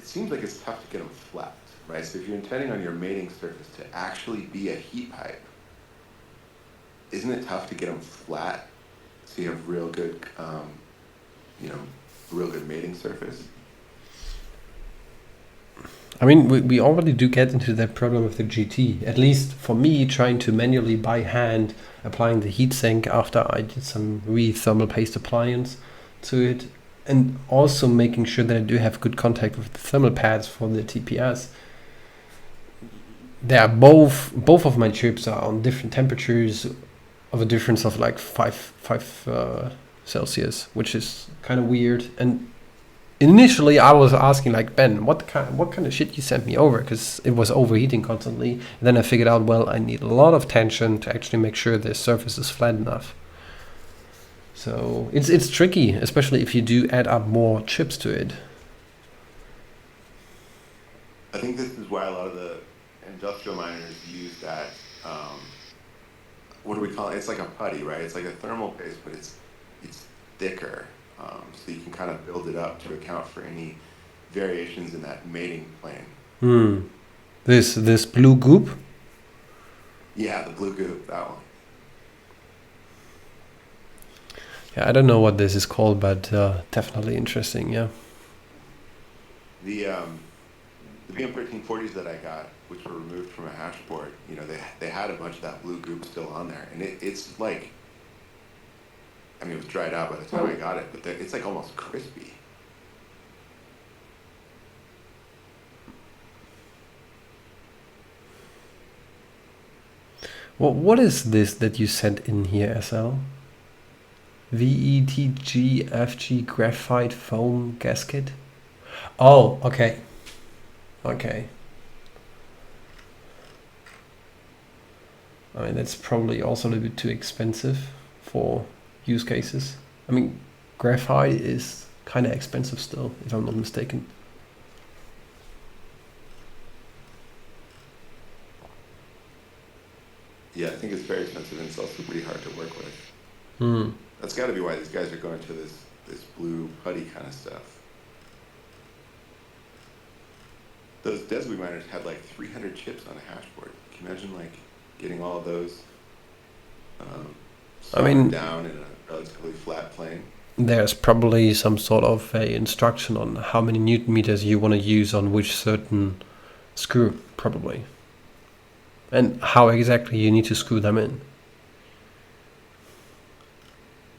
seems like it's tough to get them flat, right? So if you're intending on your mating surface to actually be a heat pipe, isn't it tough to get them flat so you have real good, real good mating surface? I mean, we already do get into that problem with the GT. At least for me, trying to manually by hand applying the heatsink after I did some thermal paste appliance to it, and also making sure that I do have good contact with the thermal pads for the TPS. They are both of my chips are on different temperatures of a difference of like 5 Celsius, which is kind of weird. And initially I was asking like, Ben, what kind of shit you sent me over, because it was overheating constantly. And then I figured out, well, I need a lot of tension to actually make sure the surface is flat enough. So it's tricky, especially if you do add up more chips to it. I think this is why a lot of the industrial miners use that. What do we call it? It's like a putty, right? It's like a thermal paste, but it's thicker, so you can kind of build it up to account for any variations in that mating plane. This blue goop. Yeah, the blue goop, that one. Yeah, I don't know what this is called, but definitely interesting. Yeah. The BM1340s that I got, which were removed from a hash board, they had a bunch of that blue goop still on there, and it's like, I mean, it was dried out by the time I got it, but it's like almost crispy. Well, what is this that you sent in here, SL? VETGFG graphite foam gasket? Oh, okay. Okay. I mean, that's probably also a little bit too expensive for use cases. I mean, graphite is kind of expensive still, if I'm not mistaken. Yeah, I think it's very expensive, and it's also pretty hard to work with. That's got to be why these guys are going to this blue putty kind of stuff. Those Deswe miners had like 300 chips on a hash board. Can you imagine like getting all of those down in a relatively flat plane? There's probably some sort of a instruction on how many Newton meters you want to use on which certain screw, probably. And how exactly you need to screw them in.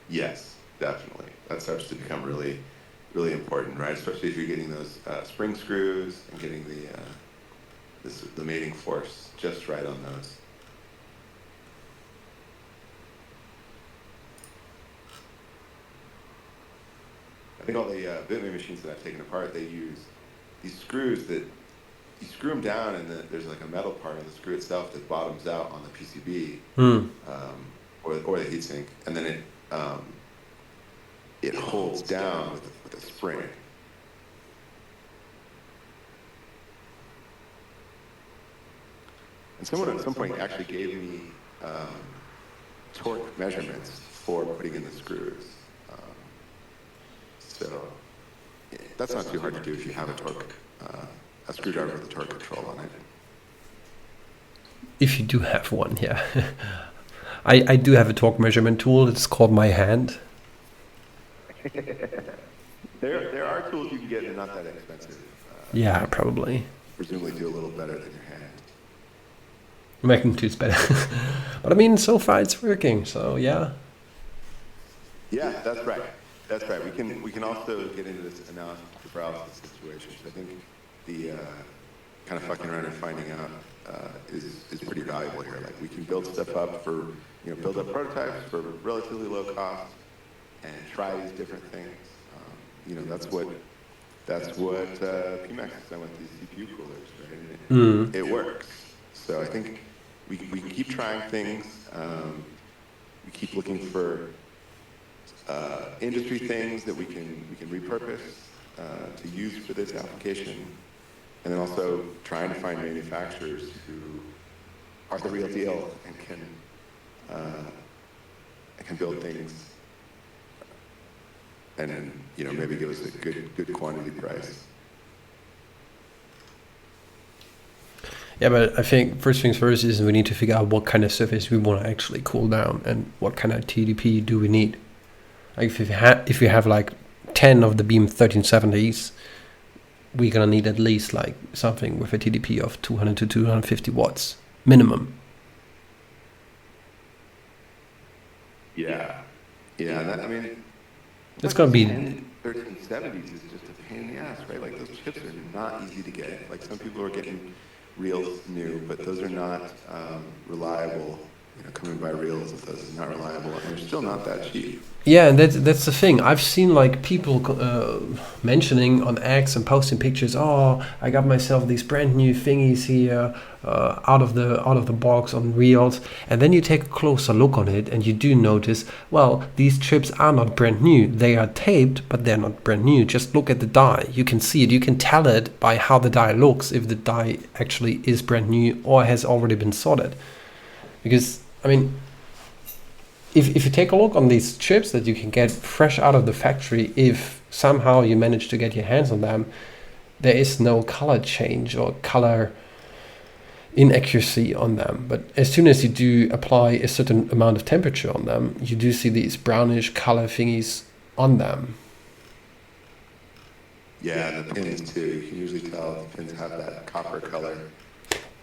Yes, definitely. That starts to become really, really important, right? Especially if you're getting those spring screws and getting the mating force just right on those. I think all the Bitmain machines that I've taken apart, they use these screws that you screw them down, and there's like a metal part of the screw itself that bottoms out on the PCB or the heatsink, and then it holds down with a spring. And someone at some point actually gave me torque measurements for putting in the screws. So that's not too hard to do if you have a screwdriver with a torque control on it. If you do have one, yeah. I do have a torque measurement tool. It's called My Hand. There are tools you can get that are not that expensive. Yeah, probably. Presumably do a little better than your hand. Magnitude's better. But I mean, so far it's working, so yeah. Yeah, that's right. That's right. We can also get into this analysis paralysis situation. So I think the kind of fucking around and finding out is pretty valuable here. Like we can build stuff up for build up prototypes for relatively low cost and try these different things. That's what PMAX has done with these CPU coolers, right? And it works. So I think we can keep trying things. We keep looking for industry things that we can repurpose to use for this application, and then also trying to find manufacturers who are the real deal and can build things, and then maybe give us a good quantity price. Yeah, but I think first things first is we need to figure out what kind of surface we want to actually cool down and what kind of TDP do we need. Like if you have like 10 of the Beam 1370s, we're gonna need at least like something with a TDP of 200 to 250 watts minimum. Yeah. It's gonna be 1370s is just a pain in the ass, right? Like those chips are not easy to get. Like some people are getting real new, but those are not reliable coming by reels of those is not reliable, and they're still not that cheap. Yeah, and that's the thing. I've seen like people mentioning on X and posting pictures. Oh, I got myself these brand new thingies here, out of the box on Reels. And then you take a closer look on it, and you do notice, well, these chips are not brand new. They are taped, but they're not brand new. Just look at the die. You can see it. You can tell it by how the die looks if the die actually is brand new or has already been sorted. Because I mean, if you take a look on these chips that you can get fresh out of the factory, if somehow you manage to get your hands on them, there is no color change or color inaccuracy on them. But as soon as you do apply a certain amount of temperature on them, you do see these brownish color thingies on them. Yeah, the pins too. You can usually tell the pins have that copper color,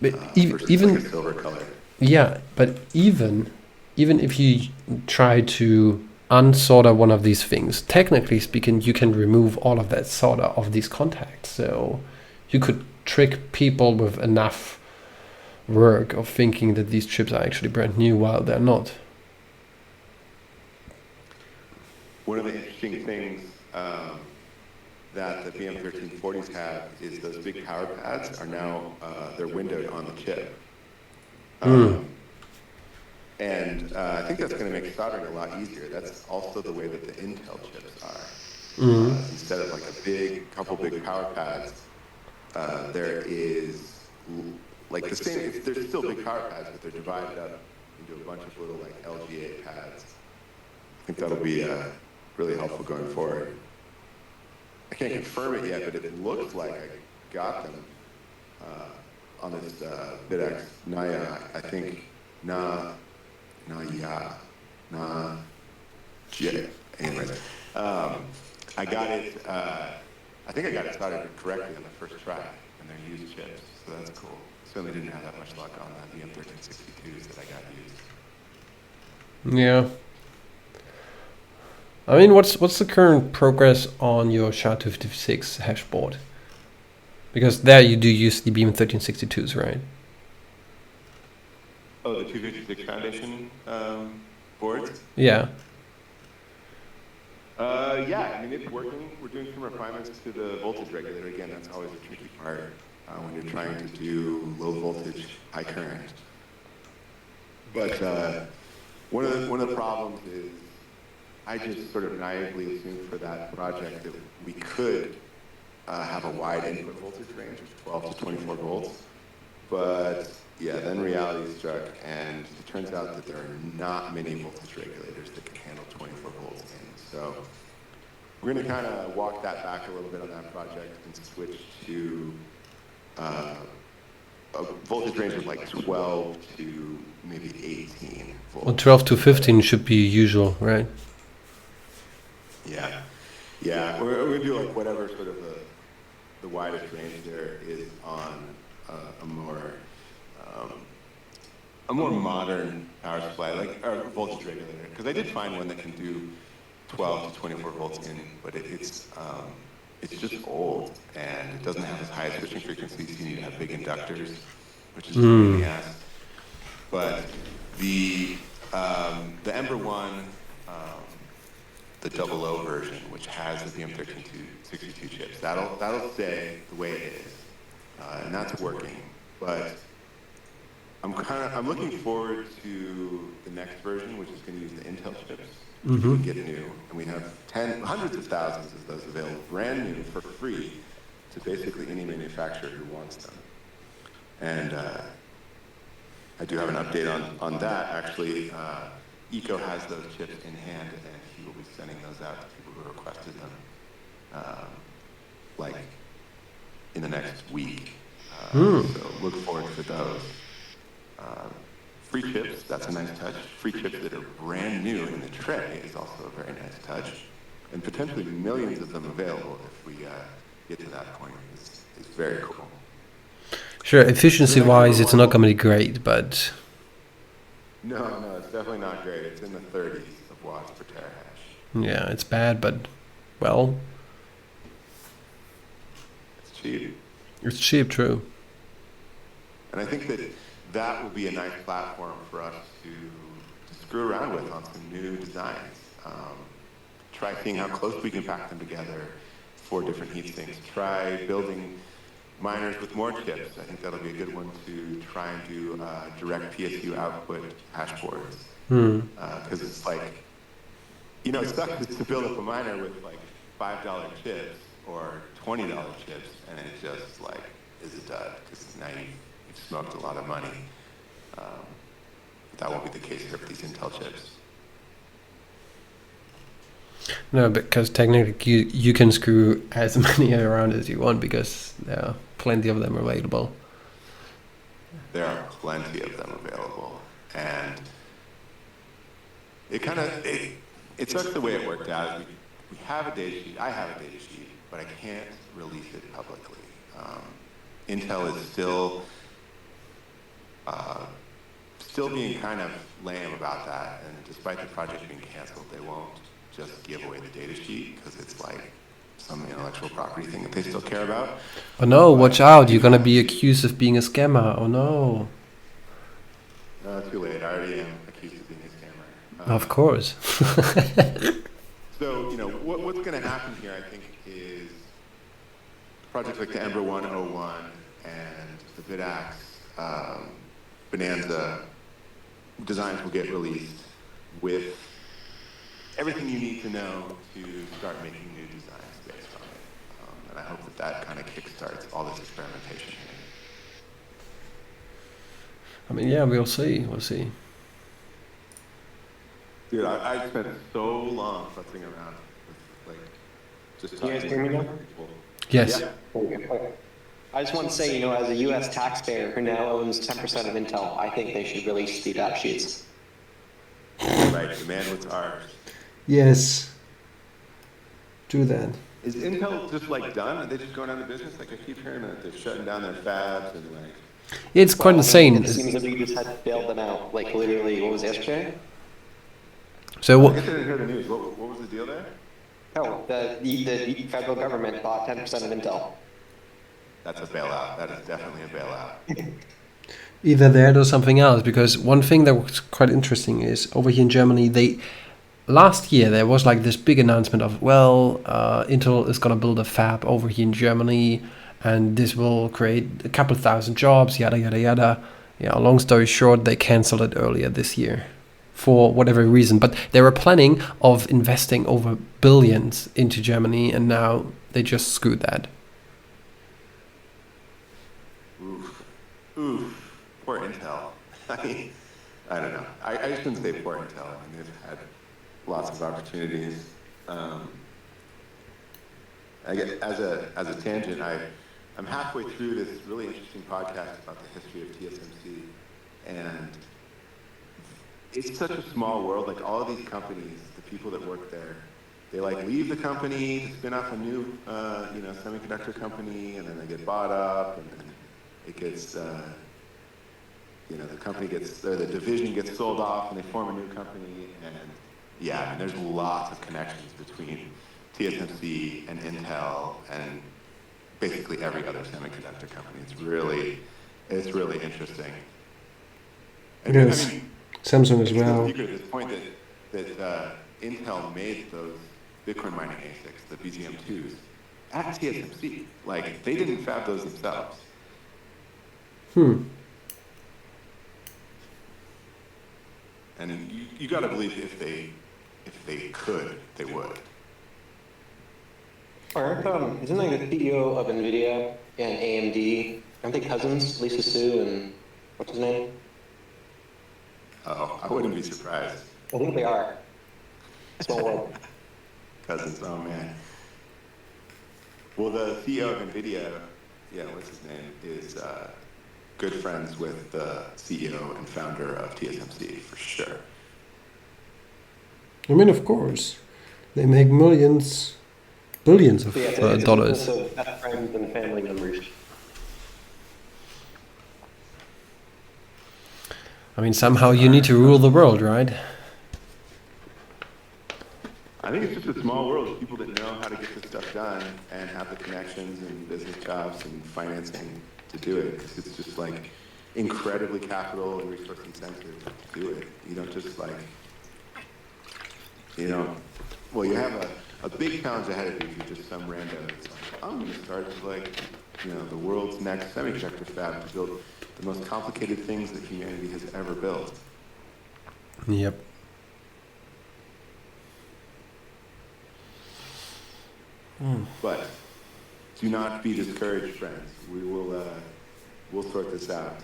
But versus even like a silver color. yeah, but even if you try to unsolder one of these things, technically speaking, you can remove all of that solder of these contacts. So you could trick people with enough work of thinking that these chips are actually brand new while they're not. One of the interesting things that the BM1340s have is those big power pads are now, they're windowed on the chip. And I think that's going to make soldering a lot easier. That's also the way that the Intel chips are. Instead of like couple big power pads, there is like the same, there's still big power pads, but they're divided up into a bunch of little like LGA pads. I think that'll be really helpful going forward. I can't confirm it yet, but it looks like I got them on this Bitaxe Naya, I think, anyways, I got it, I think I got it started correctly on the first try, and they're used chips, so that's cool. Certainly didn't have that much luck on the BM1362s that I got used. Yeah. I mean, what's the current progress on your SHA-256 hash board? Because there you do use the BM1362s, right? Oh, the 256 Foundation boards? Yeah. Yeah, I mean, it's working. We're doing some refinements to the voltage regulator. Again, that's always a tricky part when you're trying to do low voltage, high current. But one of the problems is I just sort of naively assumed for that project that we could have a wide input voltage range of 12 to 24 volts. But yeah, then reality struck, and it turns out that there are not many voltage regulators that can handle 24 volts in. So we're going to kind of walk that back a little bit on that project and switch to a voltage range of like 12 to maybe 18 volts. Well, 12 to 15 should be usual, right? Yeah. We're going to do like whatever sort of the widest range there is on a more modern power supply, like a voltage regulator. Because I did find one that can do 12 to 24 volts in, but it's just old and it doesn't have as high as switching frequencies. You need to have big inductors, which is really ass. But the Ember One, the 00 version, which has the BM1362 chips, that'll stay the way it is, and that's working. But I'm looking forward to the next version, which is going to use the Intel chips. We can get new, and we have hundreds of thousands of those available, brand new, for free, to basically any manufacturer who wants them. And I do have an update on that. Actually, Eco has those chips in hand, and he will be sending those out to people who requested them, like in the next week. So look forward to those. Free chips, that's a nice touch. Free chips that are brand new in the tray is also a very nice touch. And potentially millions of them available if we get to that point. It's very cool. Sure, efficiency-wise, it's not going to be great, but... No, it's definitely not great. It's in the 30s of watts per terahash. Yeah, it's bad, but, well... It's cheap. It's cheap, true. And I think that that will be a nice platform for us to screw around with on some new designs. Try seeing how close we can pack them together for different heat sinks. Try building miners with more chips. I think that'll be a good one to try and do direct PSU output hash boards. Because it's like, you know, it sucks to build up a miner with like $5 chips or $20 chips, and it just like is a dud, because now you've smoked a lot of money. That won't be the case here for these Intel chips. No, because technically you can screw as many around as you want, because there are plenty of them available. There are plenty of them available, and it sucks the way it worked out. We have a data sheet. I have a data sheet, but I can't release it publicly. Intel is still being kind of lame about that, and despite the project being canceled, they won't just give away the data sheet because it's like some intellectual property thing that they still care about. Oh no, watch out, you're gonna be accused of being a scammer. Oh no. Too late, I already am accused of being a scammer. Of course. So, you know, what's going to happen here, I think, is projects like the Ember 101 and the Bitaxe Bonanza designs will get released with everything you need to know to start making new designs based on it. And I hope that kind of kickstarts all this experimentation. I mean, yeah, we'll see. Dude, I spent so long futzing around with, like, just You guys hear me now? Yes. Yeah. Okay. I just want to say, you know, as a U.S. taxpayer who now owns 10% of Intel, I think they should release the data sheets. Right, demand what's ours. Yes. Do that. Is Intel just like done? Are they just going out of business? Like I keep hearing that they're shutting down their fabs and like. It's quite insane. It seems that we just had bailed them out, like literally, what was it, yesterday? So I what? guess I didn't hear the news. What was the deal there? Oh, the federal government bought 10% of Intel. That's a bailout. That is definitely a bailout. Either that or something else, because one thing that was quite interesting is over here in Germany, last year there was like this big announcement of, well, Intel is going to build a fab over here in Germany, and this will create a couple thousand jobs, yada yada yada. Yeah, long story short, they canceled it earlier this year for whatever reason, but they were planning of investing over billions into Germany, and now they just screwed that. Oof. Poor Intel. I mean, I don't know. I just shouldn't say poor Intel. I mean, they've had lots of opportunities. I guess as a tangent, I'm halfway through this really interesting podcast about the history of TSMC, and it's such a small world. Like all of these companies, the people that work there, they like leave the company, spin off a new, semiconductor company, and then they get bought up, and then it gets, the company gets, or the division gets sold off, and they form a new company, and yeah, I mean, there's lots of connections between TSMC and Intel and basically every other semiconductor company. It's really interesting. And, Yes. I mean, Samsung as it's no well. secret at this point that Intel made those Bitcoin mining ASICs, the BGM2s, at TSMC. Like, they didn't fab those themselves. And you got to believe if they could, they would. Isn't like the CEO of NVIDIA and AMD, aren't they cousins, Lisa Su and what's his name? Oh, I wouldn't be surprised. I think they are. Small world. Cousins, oh man. Well, the CEO of NVIDIA, what's his name, is good friends with the CEO and founder of TSMC, for sure. I mean, of course, they make billions of dollars. So best friends and family members. I mean, somehow you need to rule the world, right? I think it's just a small world of people that know how to get this stuff done and have the connections and business jobs and financing to do it. Because it's just like, incredibly capital and resource intensive to do it. You don't just like, well, you have a big challenge ahead of you if you're just some rando that's like, I'm going to start like, the world's next semiconductor fab to build the most complicated things that humanity has ever built. Yep. But do not be discouraged, friends. We'll sort this out.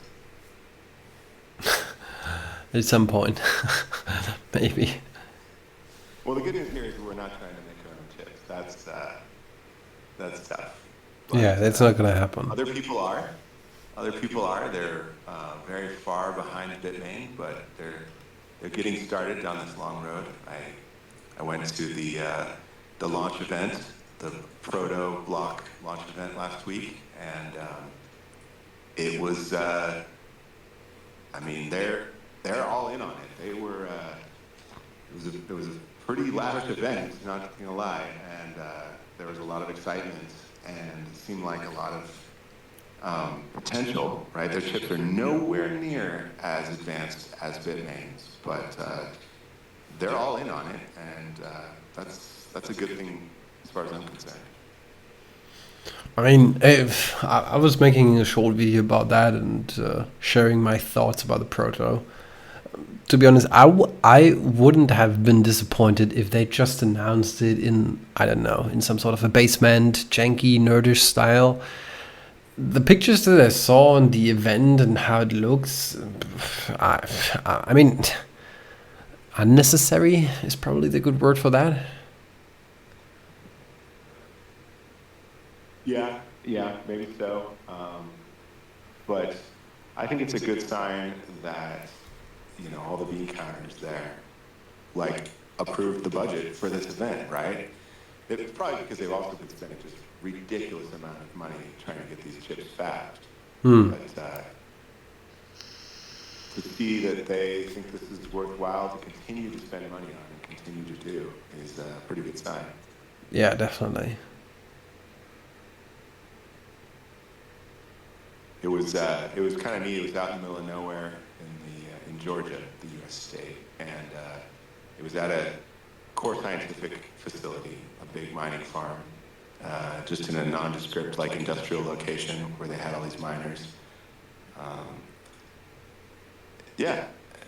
At some point, maybe. Well, the good news here is we're not trying to make our own chips. That's tough. But, yeah, that's not going to happen. Other people are. They're very far behind Bitmain, but they're getting started down this long road. I went to the launch event, the proto block launch event last week, and it was. They're all in on it. They were. It was a pretty lavish event, not gonna lie, and there was a lot of excitement, and it seemed like a lot of potential. Right, their chips are nowhere near as advanced as Bitmain's, but they're all in on it, and that's a good thing as far as I'm concerned. I mean, I was making a short video about that and sharing my thoughts about the proto. To be honest, I wouldn't have been disappointed if they just announced it in, I don't know, in some sort of a basement, janky, nerdish style. The pictures that I saw on the event and how it looks, I mean, unnecessary is probably the good word for that. Yeah, maybe so. But I think it's a good sign that all the bean counters there, like, approved the budget for this event, right? It's probably because they've also been spending just ridiculous amount of money trying to get these chips fast. But to see that they think this is worthwhile to continue to spend money on and continue to do is a pretty good sign. Yeah, definitely. It was kind of neat. It was out in the middle of nowhere in Georgia, the U.S. state, and it was at a core scientific facility, a big mining farm, just in a nondescript, like, industrial location where they had all these miners. Yeah,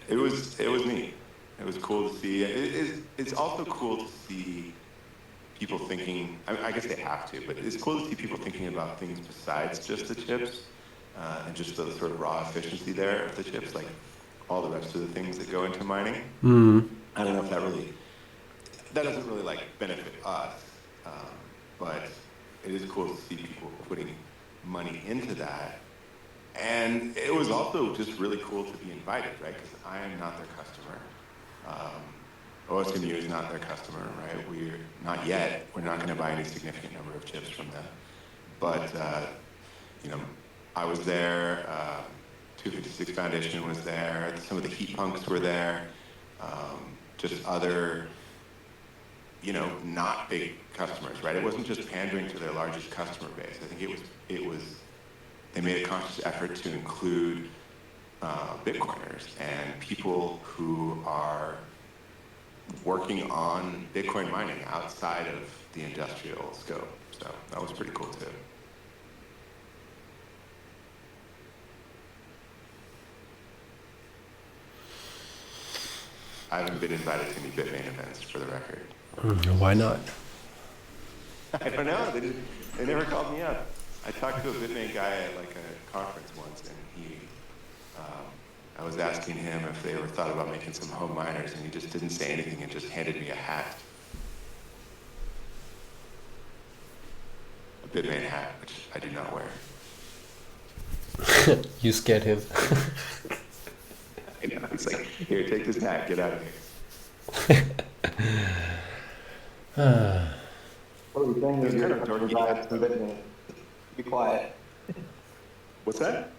it was neat. It was cool to see. It's also cool to see people thinking. I guess they have to, but it's cool to see people thinking about things besides just the chips. And just the sort of raw efficiency there of the chips, like all the rest of the things that go into mining. I don't know if that doesn't really like benefit us, but it is cool to see people putting money into that. And it was also just really cool to be invited, right? Because I am not their customer. OSMU is not their customer, right? We're not yet. We're not going to buy any significant number of chips from them. But I was there, 256 Foundation was there, some of the heat punks were there, just other, not big customers, right? It wasn't just pandering to their largest customer base. I think they made a conscious effort to include Bitcoiners and people who are working on Bitcoin mining outside of the industrial scope. So that was pretty cool too. I haven't been invited to any Bitmain events, for the record. Why not? I don't know. They never called me up. I talked to a Bitmain guy at like a conference once, and I was asking him if they ever thought about making some home miners, and he just didn't say anything and just handed me a hat. A Bitmain hat, which I do not wear. You scared him. I know. It's like, here, take this hat, get out of here. What are we saying? It's kind of Bitmain. Be quiet. What's that?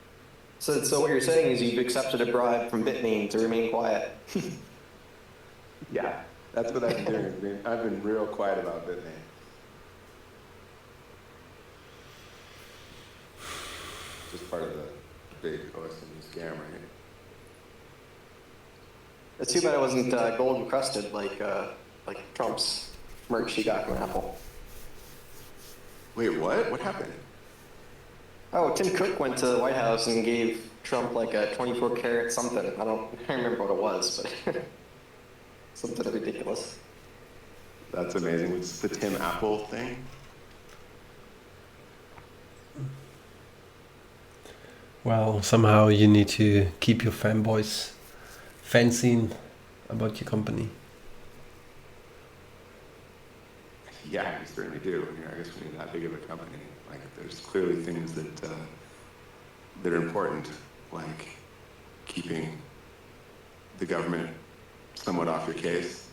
So what you're saying is you've accepted a bribe from Bitmain to remain quiet. Yeah, that's what I've been doing. I've been real quiet about Bitmain. Just part of the big OSMU scam, right? It's too bad it wasn't gold encrusted like Trump's merch he got from Apple. Wait, what? What happened? Oh, Tim Cook went to the White House and gave Trump like a 24 karat something. I don't remember what it was, but something ridiculous. That's amazing. It's the Tim Apple thing. Well, somehow you need to keep your fanboys fancying about your company. Yeah, we certainly do. I guess when you're that big of a company, like there's clearly things that that are important, like keeping the government somewhat off your case.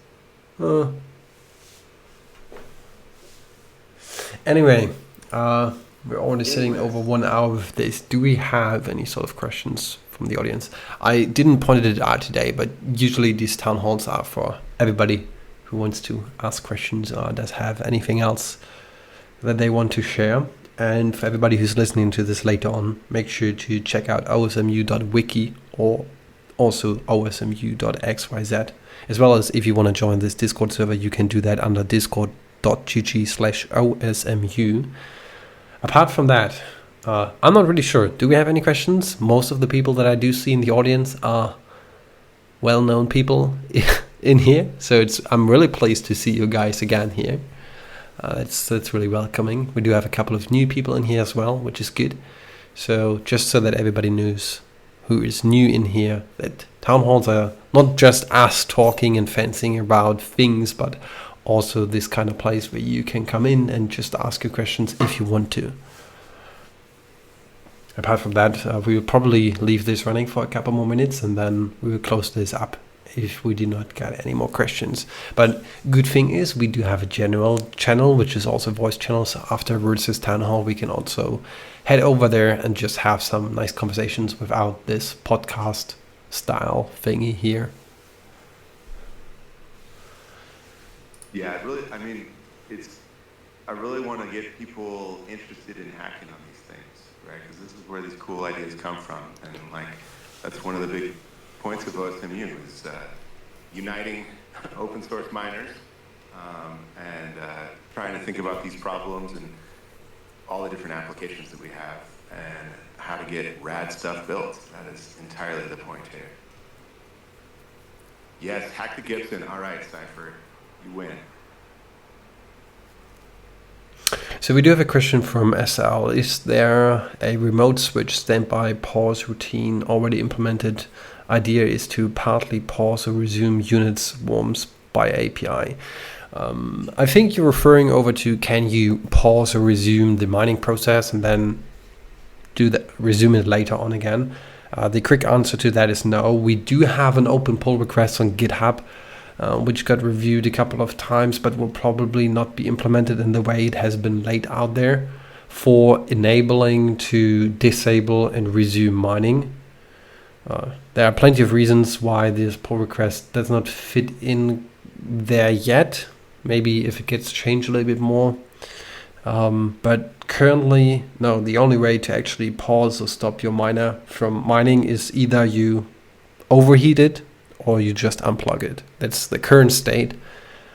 Anyway, we're already sitting over 1 hour with this. Do we have any sort of questions from the audience? I didn't point it out today, but usually these town halls are for everybody who wants to ask questions or does have anything else that they want to share. And for everybody who's listening to this later on, make sure to check out osmu.wiki or also osmu.xyz. As well as if you want to join this Discord server, you can do that under discord.gg/osmu. Apart from that, I'm not really sure. Do we have any questions? Most of the people that I do see in the audience are well-known people in here, so I'm really pleased to see you guys again here. That's really welcoming. We do have a couple of new people in here as well, which is good. So just so that everybody knows who is new in here, that town halls are not just us talking and fancying about things, but also this kind of place where you can come in and just ask your questions if you want to. Apart from that, we will probably leave this running for a couple more minutes and then we will close this up if we do not get any more questions. But good thing is we do have a general channel, which is also voice channel. So afterwards this town hall, we can also head over there and just have some nice conversations without this podcast style thingy here. Yeah, I really want to get people interested in hacking on these things, right? Because this is where these cool ideas come from, and like that's one of the big points of osmu is uniting open source miners and trying to think about these problems and all the different applications that we have and how to get rad stuff built. That is entirely the point here. Yes, hack the Gibson. All right, Cypher, you win. So we do have a question from SL. Is there a remote switch standby pause routine already implemented? Idea is to partly pause or resume unit swarms by API. I think you're referring over to can you pause or resume the mining process and then resume it later on again? The quick answer to that is no. We do have an open pull request on GitHub, which got reviewed a couple of times, but will probably not be implemented in the way it has been laid out there for enabling to disable and resume mining. There are plenty of reasons why this pull request does not fit in there yet. Maybe if it gets changed a little bit more. But currently, no, the only way to actually pause or stop your miner from mining is either you overheat it or you just unplug it. That's the current state.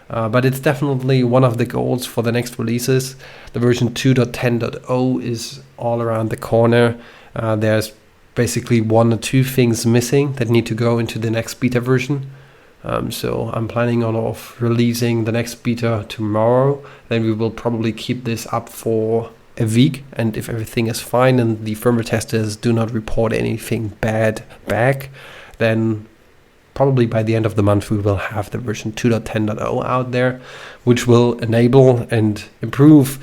But it's definitely one of the goals for the next releases. The version 2.10.0 is all around the corner. There's basically one or two things missing that need to go into the next beta version. So I'm planning on releasing the next beta tomorrow. Then we will probably keep this up for a week. And if everything is fine and the firmware testers do not report anything bad back, then probably by the end of the month we will have the version 2.10.0 out there, which will enable and improve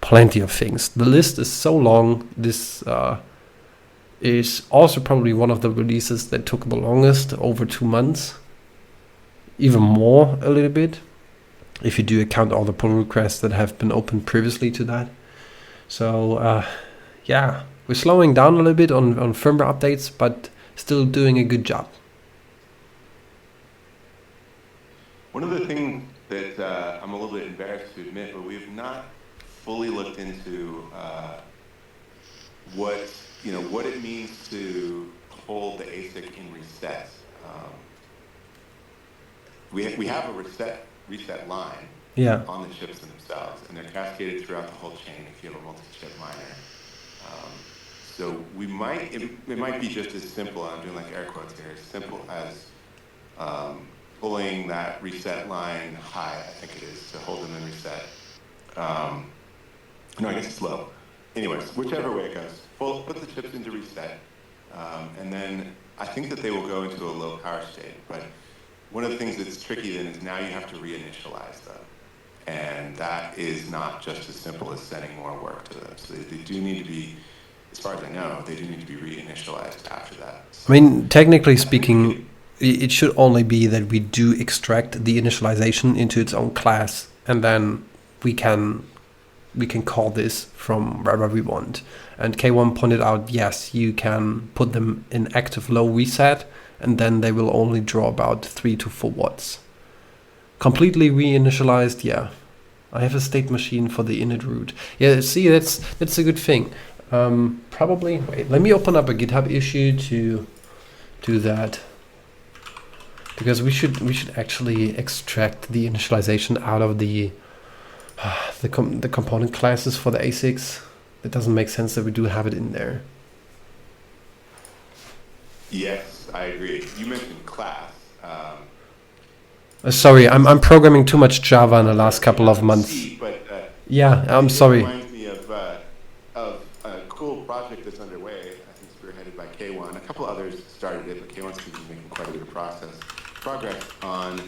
plenty of things. The list is so long. This is also probably one of the releases that took the longest, over 2 months. Even more a little bit, if you do account all the pull requests that have been opened previously to that. So yeah, we're slowing down a little bit on firmware updates, but still doing a good job. One of the things that I'm a little bit embarrassed to admit, but we've not fully looked into what it means to hold the ASIC in resets. We have a reset line on the chips themselves, and they're cascaded throughout the whole chain if you have a multi-chip miner. So it might be just as simple, I'm doing like air quotes here, as simple as pulling that reset line high, I think it is, to hold them in reset. No, I guess it's low. Anyways, whichever way it goes, put the chips into reset, and then I think that they will go into a low power state. But one of the things that's tricky then is now you have to reinitialize them. And that is not just as simple as sending more work to them. So they do need to be, as far as I know, they do need to be reinitialized after that. So, I mean, technically speaking, it should only be that we do extract the initialization into its own class, and then we can call this from wherever we want. And K1 pointed out, yes, you can put them in active low reset, and then they will only draw about 3 to 4 watts. Completely reinitialized, yeah. I have a state machine for the init root. Yeah, see, that's a good thing. Probably, wait, let me open up a GitHub issue to do that. Because we should actually extract the initialization out of the component classes for the ASICs. It doesn't make sense that we do have it in there. Yes, I agree. You mentioned class. Sorry, I'm programming too much Java in the last couple of months. Yeah, I'm sorry. It reminds me of a cool project that's underway, I think spearheaded by K1. A couple others started it, but K1 seems to be making quite a bit of progress on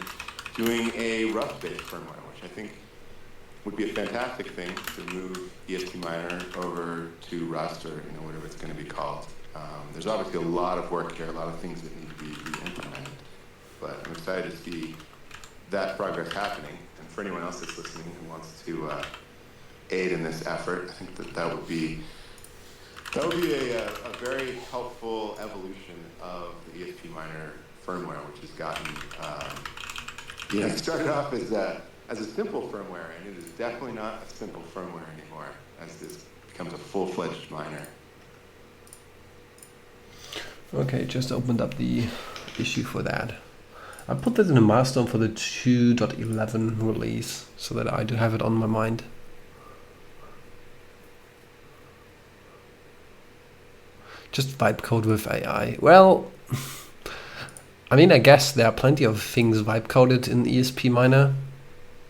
doing a Rust-based firmware, which I think would be a fantastic thing to move ESP miner over to Rust, or whatever it's going to be called. There's obviously a lot of work here, a lot of things that need to be implemented, but I'm excited to see that progress happening. And for anyone else that's listening who wants to aid in this effort, I think that would be a very helpful evolution of the ESP miner firmware, which has gotten it started off as a simple firmware, and it is definitely not a simple firmware anymore as this becomes a full-fledged miner. Okay, just opened up the issue for that. I put that in a milestone for the 2.11 release so that I do have it on my mind. Just vibe code with AI. Well, I mean, I guess there are plenty of things vibe coded in ESP miner,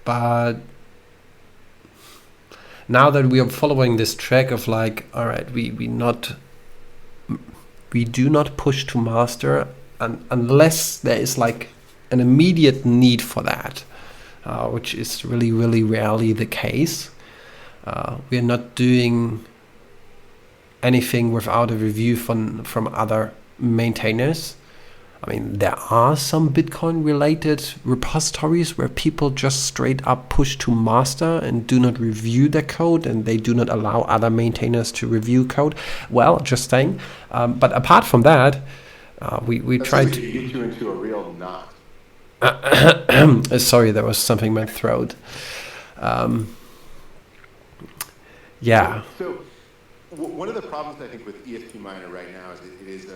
but now that we are following this track of like, all right, we do not push to master unless there is like an immediate need for that, which is really, really rarely the case. We are not doing anything without a review from other maintainers. I mean, there are some Bitcoin related repositories where people just straight up push to master and do not review their code, and they do not allow other maintainers to review code. Well, just saying. But apart from that, we tried to get you into a real knot. Sorry, there was something in my throat. Yeah. So one of the problems I think with ESP miner right now is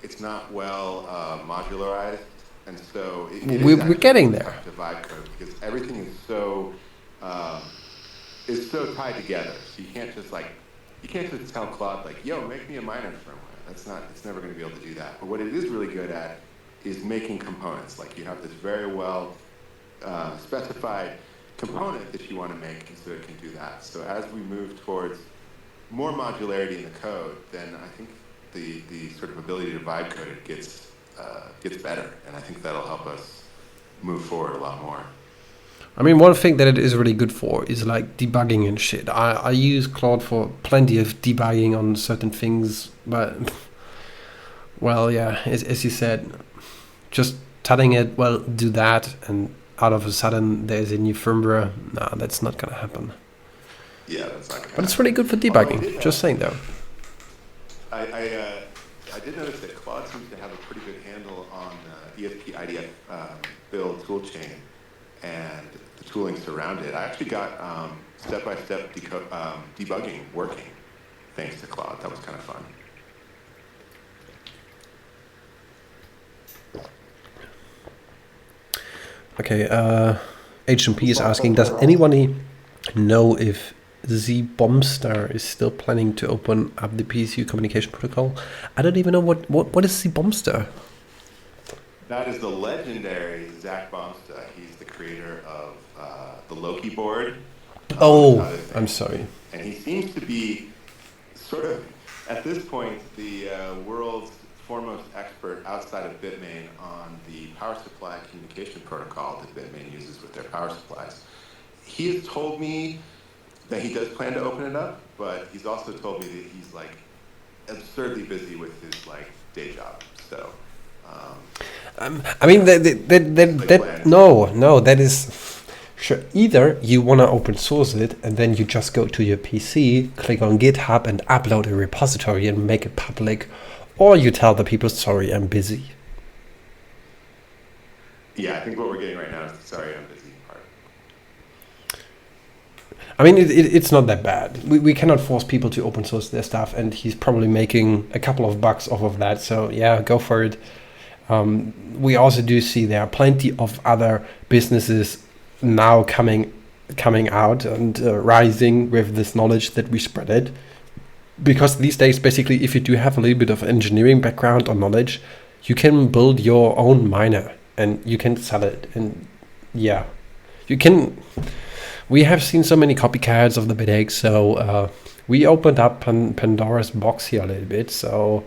it's not well modularized, and so we're getting there. To vibe code, because everything is so tied together. So you can't just tell Claude like, "Yo, make me a miner firmware." It's never going to be able to do that. But what it is really good at is making components. Like you have this very well specified component that you want to make, and so it can do that. So as we move towards more modularity in the code, then I think the sort of ability to vibe code it gets better, and I think that'll help us move forward a lot more. I mean, one thing that it is really good for is like debugging and shit. I use Claude for plenty of debugging on certain things, but well, yeah, as you said, just telling it, well, do that, and out of a sudden there's a new firmware. Nah, that's not gonna happen. Yeah, that's not gonna But it's really good for debugging. Just saying though. I did notice that Claude seems to have a pretty good handle on ESP IDF build toolchain and the tooling surrounding it. I actually got step-by-step debugging working thanks to Claude. That was kind of fun. Okay, HMP is asking, does anybody know if Z Bombstar is still planning to open up the PSU communication protocol? I don't even know what is Z Bombstar. That is the legendary Zach Bomsta. He's the creator of the Loki board. Oh, I'm sorry. And he seems to be sort of, at this point, the world's foremost expert outside of Bitmain on the power supply communication protocol that Bitmain uses with their power supplies. He has told me that he does plan to open it up, but he's also told me that he's like absurdly busy with his like day job. So, I mean, that is sure. Either you want to open source it, and then you just go to your PC, click on GitHub, and upload a repository and make it public, or you tell the people, "Sorry, I'm busy." Yeah, I think what we're getting right now is the "sorry, I'm busy" part. I mean, it's not that bad. We cannot force people to open source their stuff, and he's probably making a couple of bucks off of that. So yeah, go for it. We also do see there are plenty of other businesses now coming out and rising with this knowledge that we spread it. Because these days, basically, if you do have a little bit of engineering background or knowledge, you can build your own miner and you can sell it. And yeah, you can. We have seen so many copycats of the Bitaxe, so we opened up Pandora's box here a little bit. So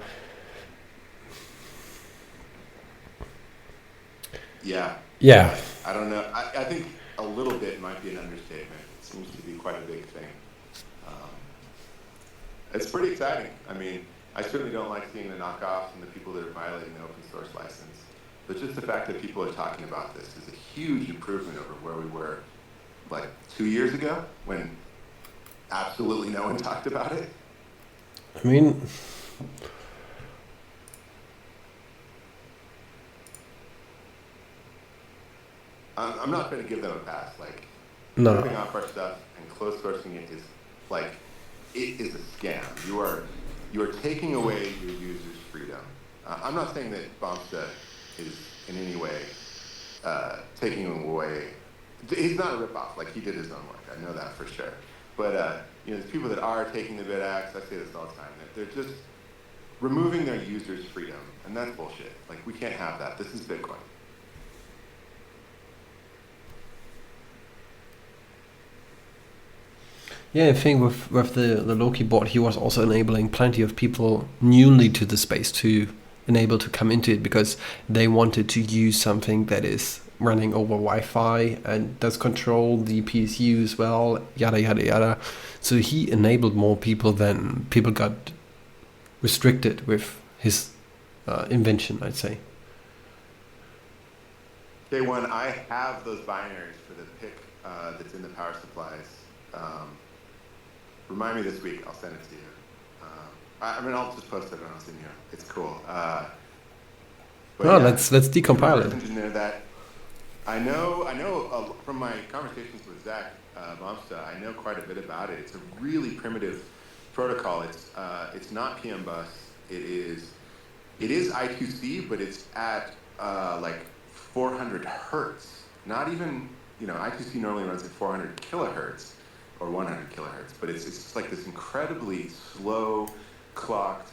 yeah. I don't know. I think a little bit might be an understatement. It seems to be quite a big thing. It's pretty exciting. I mean, I certainly don't like seeing the knockoffs and the people that are violating the open source license. But just the fact that people are talking about this is a huge improvement over where we were like 2 years ago when absolutely no one talked about it. I mean, I'm not going to give them a pass. Like, no. ripping off our stuff and closed sourcing it is like, it is a scam. You are taking away your users' freedom. I'm not saying that Bomsta is in any way taking away. He's not a ripoff. Like, he did his own work. I know that for sure. But there's people that are taking the Bitaxe. I say this all the time. They're just removing their users' freedom, and that's bullshit. Like, we can't have that. This is Bitcoin. Yeah, I think with the Loki board, he was also enabling plenty of people newly to the space to enable to come into it because they wanted to use something that is running over Wi-Fi and does control the PSU as well, yada yada yada. So he enabled more people than people got restricted with his invention, I'd say. Day one, I have those binaries for the pick that's in the power supplies. Remind me this week. I'll send it to you. I mean, I'll just post it on osmu. It's cool. Let's decompile it. Engineer that. I know from my conversations with Zach Bomsta, I know quite a bit about it. It's a really primitive protocol. It's not PM bus. It is I2C, but it's at like 400 hertz. Not even, I2C normally runs at 400 kilohertz or 100 kilohertz, but it's just like this incredibly slow clocked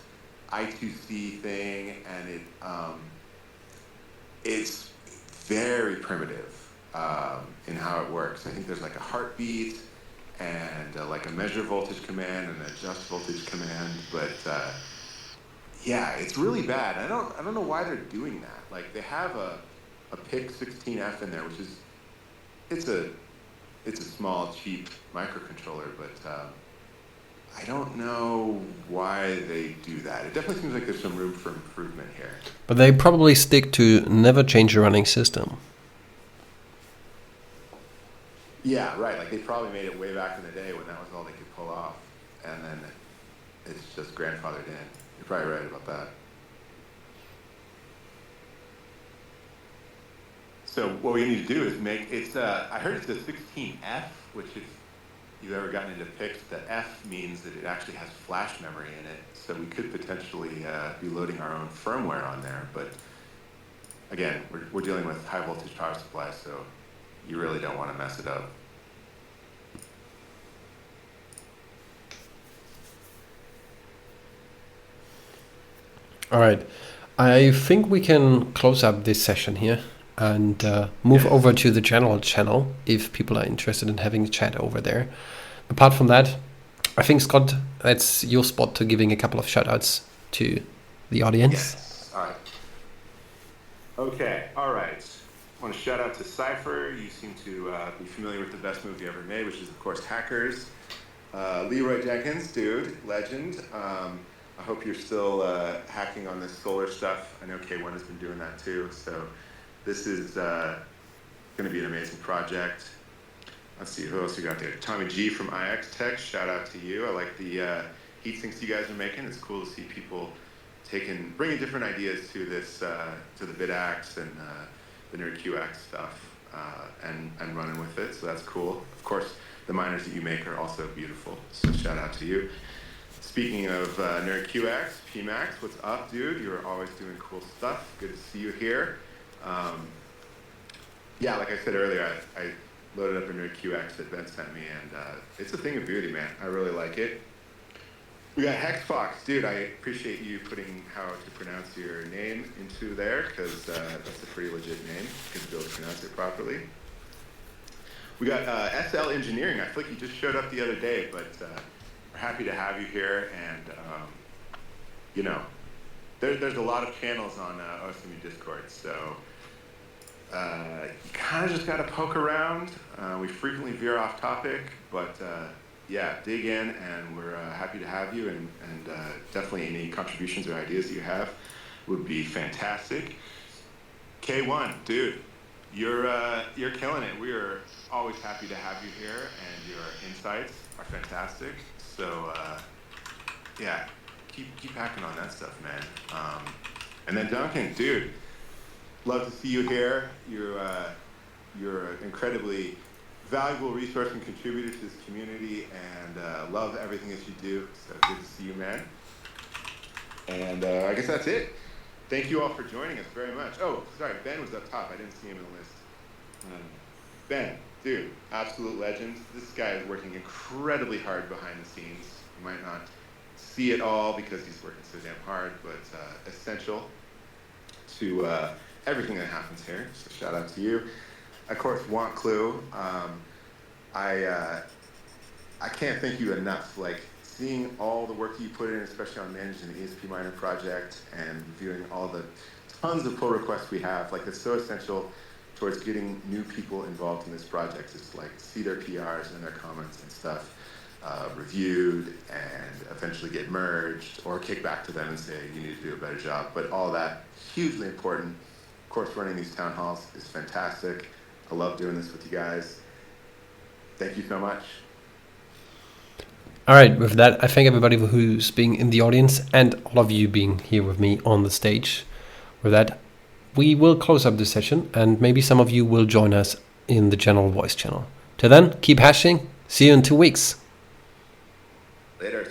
I2C thing, and it's very primitive in how it works. I think there's like a heartbeat and like a measure voltage command and an adjust voltage command, but yeah, it's really bad. I don't know why they're doing that. Like, they have a PIC 16F in there, which is it's a small, cheap microcontroller, but I don't know why they do that. It definitely seems like there's some room for improvement here. But they probably stick to never change a running system. Yeah, right. Like, they probably made it way back in the day when that was all they could pull off, and then it's just grandfathered in. You're probably right about that. So what we need to do is make it's. I heard it's a 16F, which if you've ever gotten into PICs, the F means that it actually has flash memory in it. So we could potentially be loading our own firmware on there. But again, we're dealing with high voltage power supply, so you really don't want to mess it up. All right. I think we can close up this session here and move over to the general channel if people are interested in having a chat over there. Apart from that, I think, Scott, that's your spot to giving a couple of shout outs to the audience. Yes. All right. Okay. All right. I want to shout out to Cypher. You seem to be familiar with the best movie ever made, which is, of course, Hackers. Leroy Jenkins, dude, legend. I hope you're still hacking on this solar stuff. I know K1 has been doing that too. So this is going to be an amazing project. Let's see, who else we got there? Tommy G from IX Tech, shout out to you. I like the heat sinks you guys are making. It's cool to see people bringing different ideas to this, to the Bitaxe and the NerdQX stuff and running with it. So that's cool. Of course, the miners that you make are also beautiful. So shout out to you. Speaking of NerdQX, PMax, what's up, dude? You're always doing cool stuff. Good to see you here. Yeah, like I said earlier, I loaded up a NerdQX that Ben sent me, and it's a thing of beauty, man. I really like it. We got Hexfox, dude. I appreciate you putting how to pronounce your name into there, because that's a pretty legit name. You can be able to pronounce it properly. We got SL Engineering. I feel like you just showed up the other day, but we're happy to have you here. And you know, there's a lot of channels on osmu Discord, so you kind of just got to poke around. We frequently veer off topic, but yeah, dig in, and we're happy to have you. And definitely any contributions or ideas that you have would be fantastic. K1, dude, you're killing it. We are always happy to have you here, and your insights are fantastic. So yeah, keep hacking on that stuff, man. And then Duncan, dude, love to see you here. You're an incredibly valuable resource and contributor to this community, and love everything that you do. So good to see you, man. And I guess that's it. Thank you all for joining us very much. Oh, sorry, Ben was up top. I didn't see him in the list. Ben, dude, absolute legend. This guy is working incredibly hard behind the scenes. You might not see it all because he's working so damn hard, but essential to everything that happens here. So shout out to you. Of course, Want Clue. I can't thank you enough. Like, seeing all the work that you put in, especially on managing the ESP Miner project and reviewing all the tons of pull requests we have. Like, it's so essential towards getting new people involved in this project. It's like see their PRs and their comments and stuff reviewed and eventually get merged or kick back to them and say, you need to do a better job. But all that, hugely important. Of course, running these town halls is fantastic. I love doing this with you guys. Thank you so much. All right, with that, I thank everybody who's being in the audience and all of you being here with me on the stage. With that, we will close up this session, and maybe some of you will join us in the general voice channel. Till then, keep hashing. See you in 2 weeks. Later.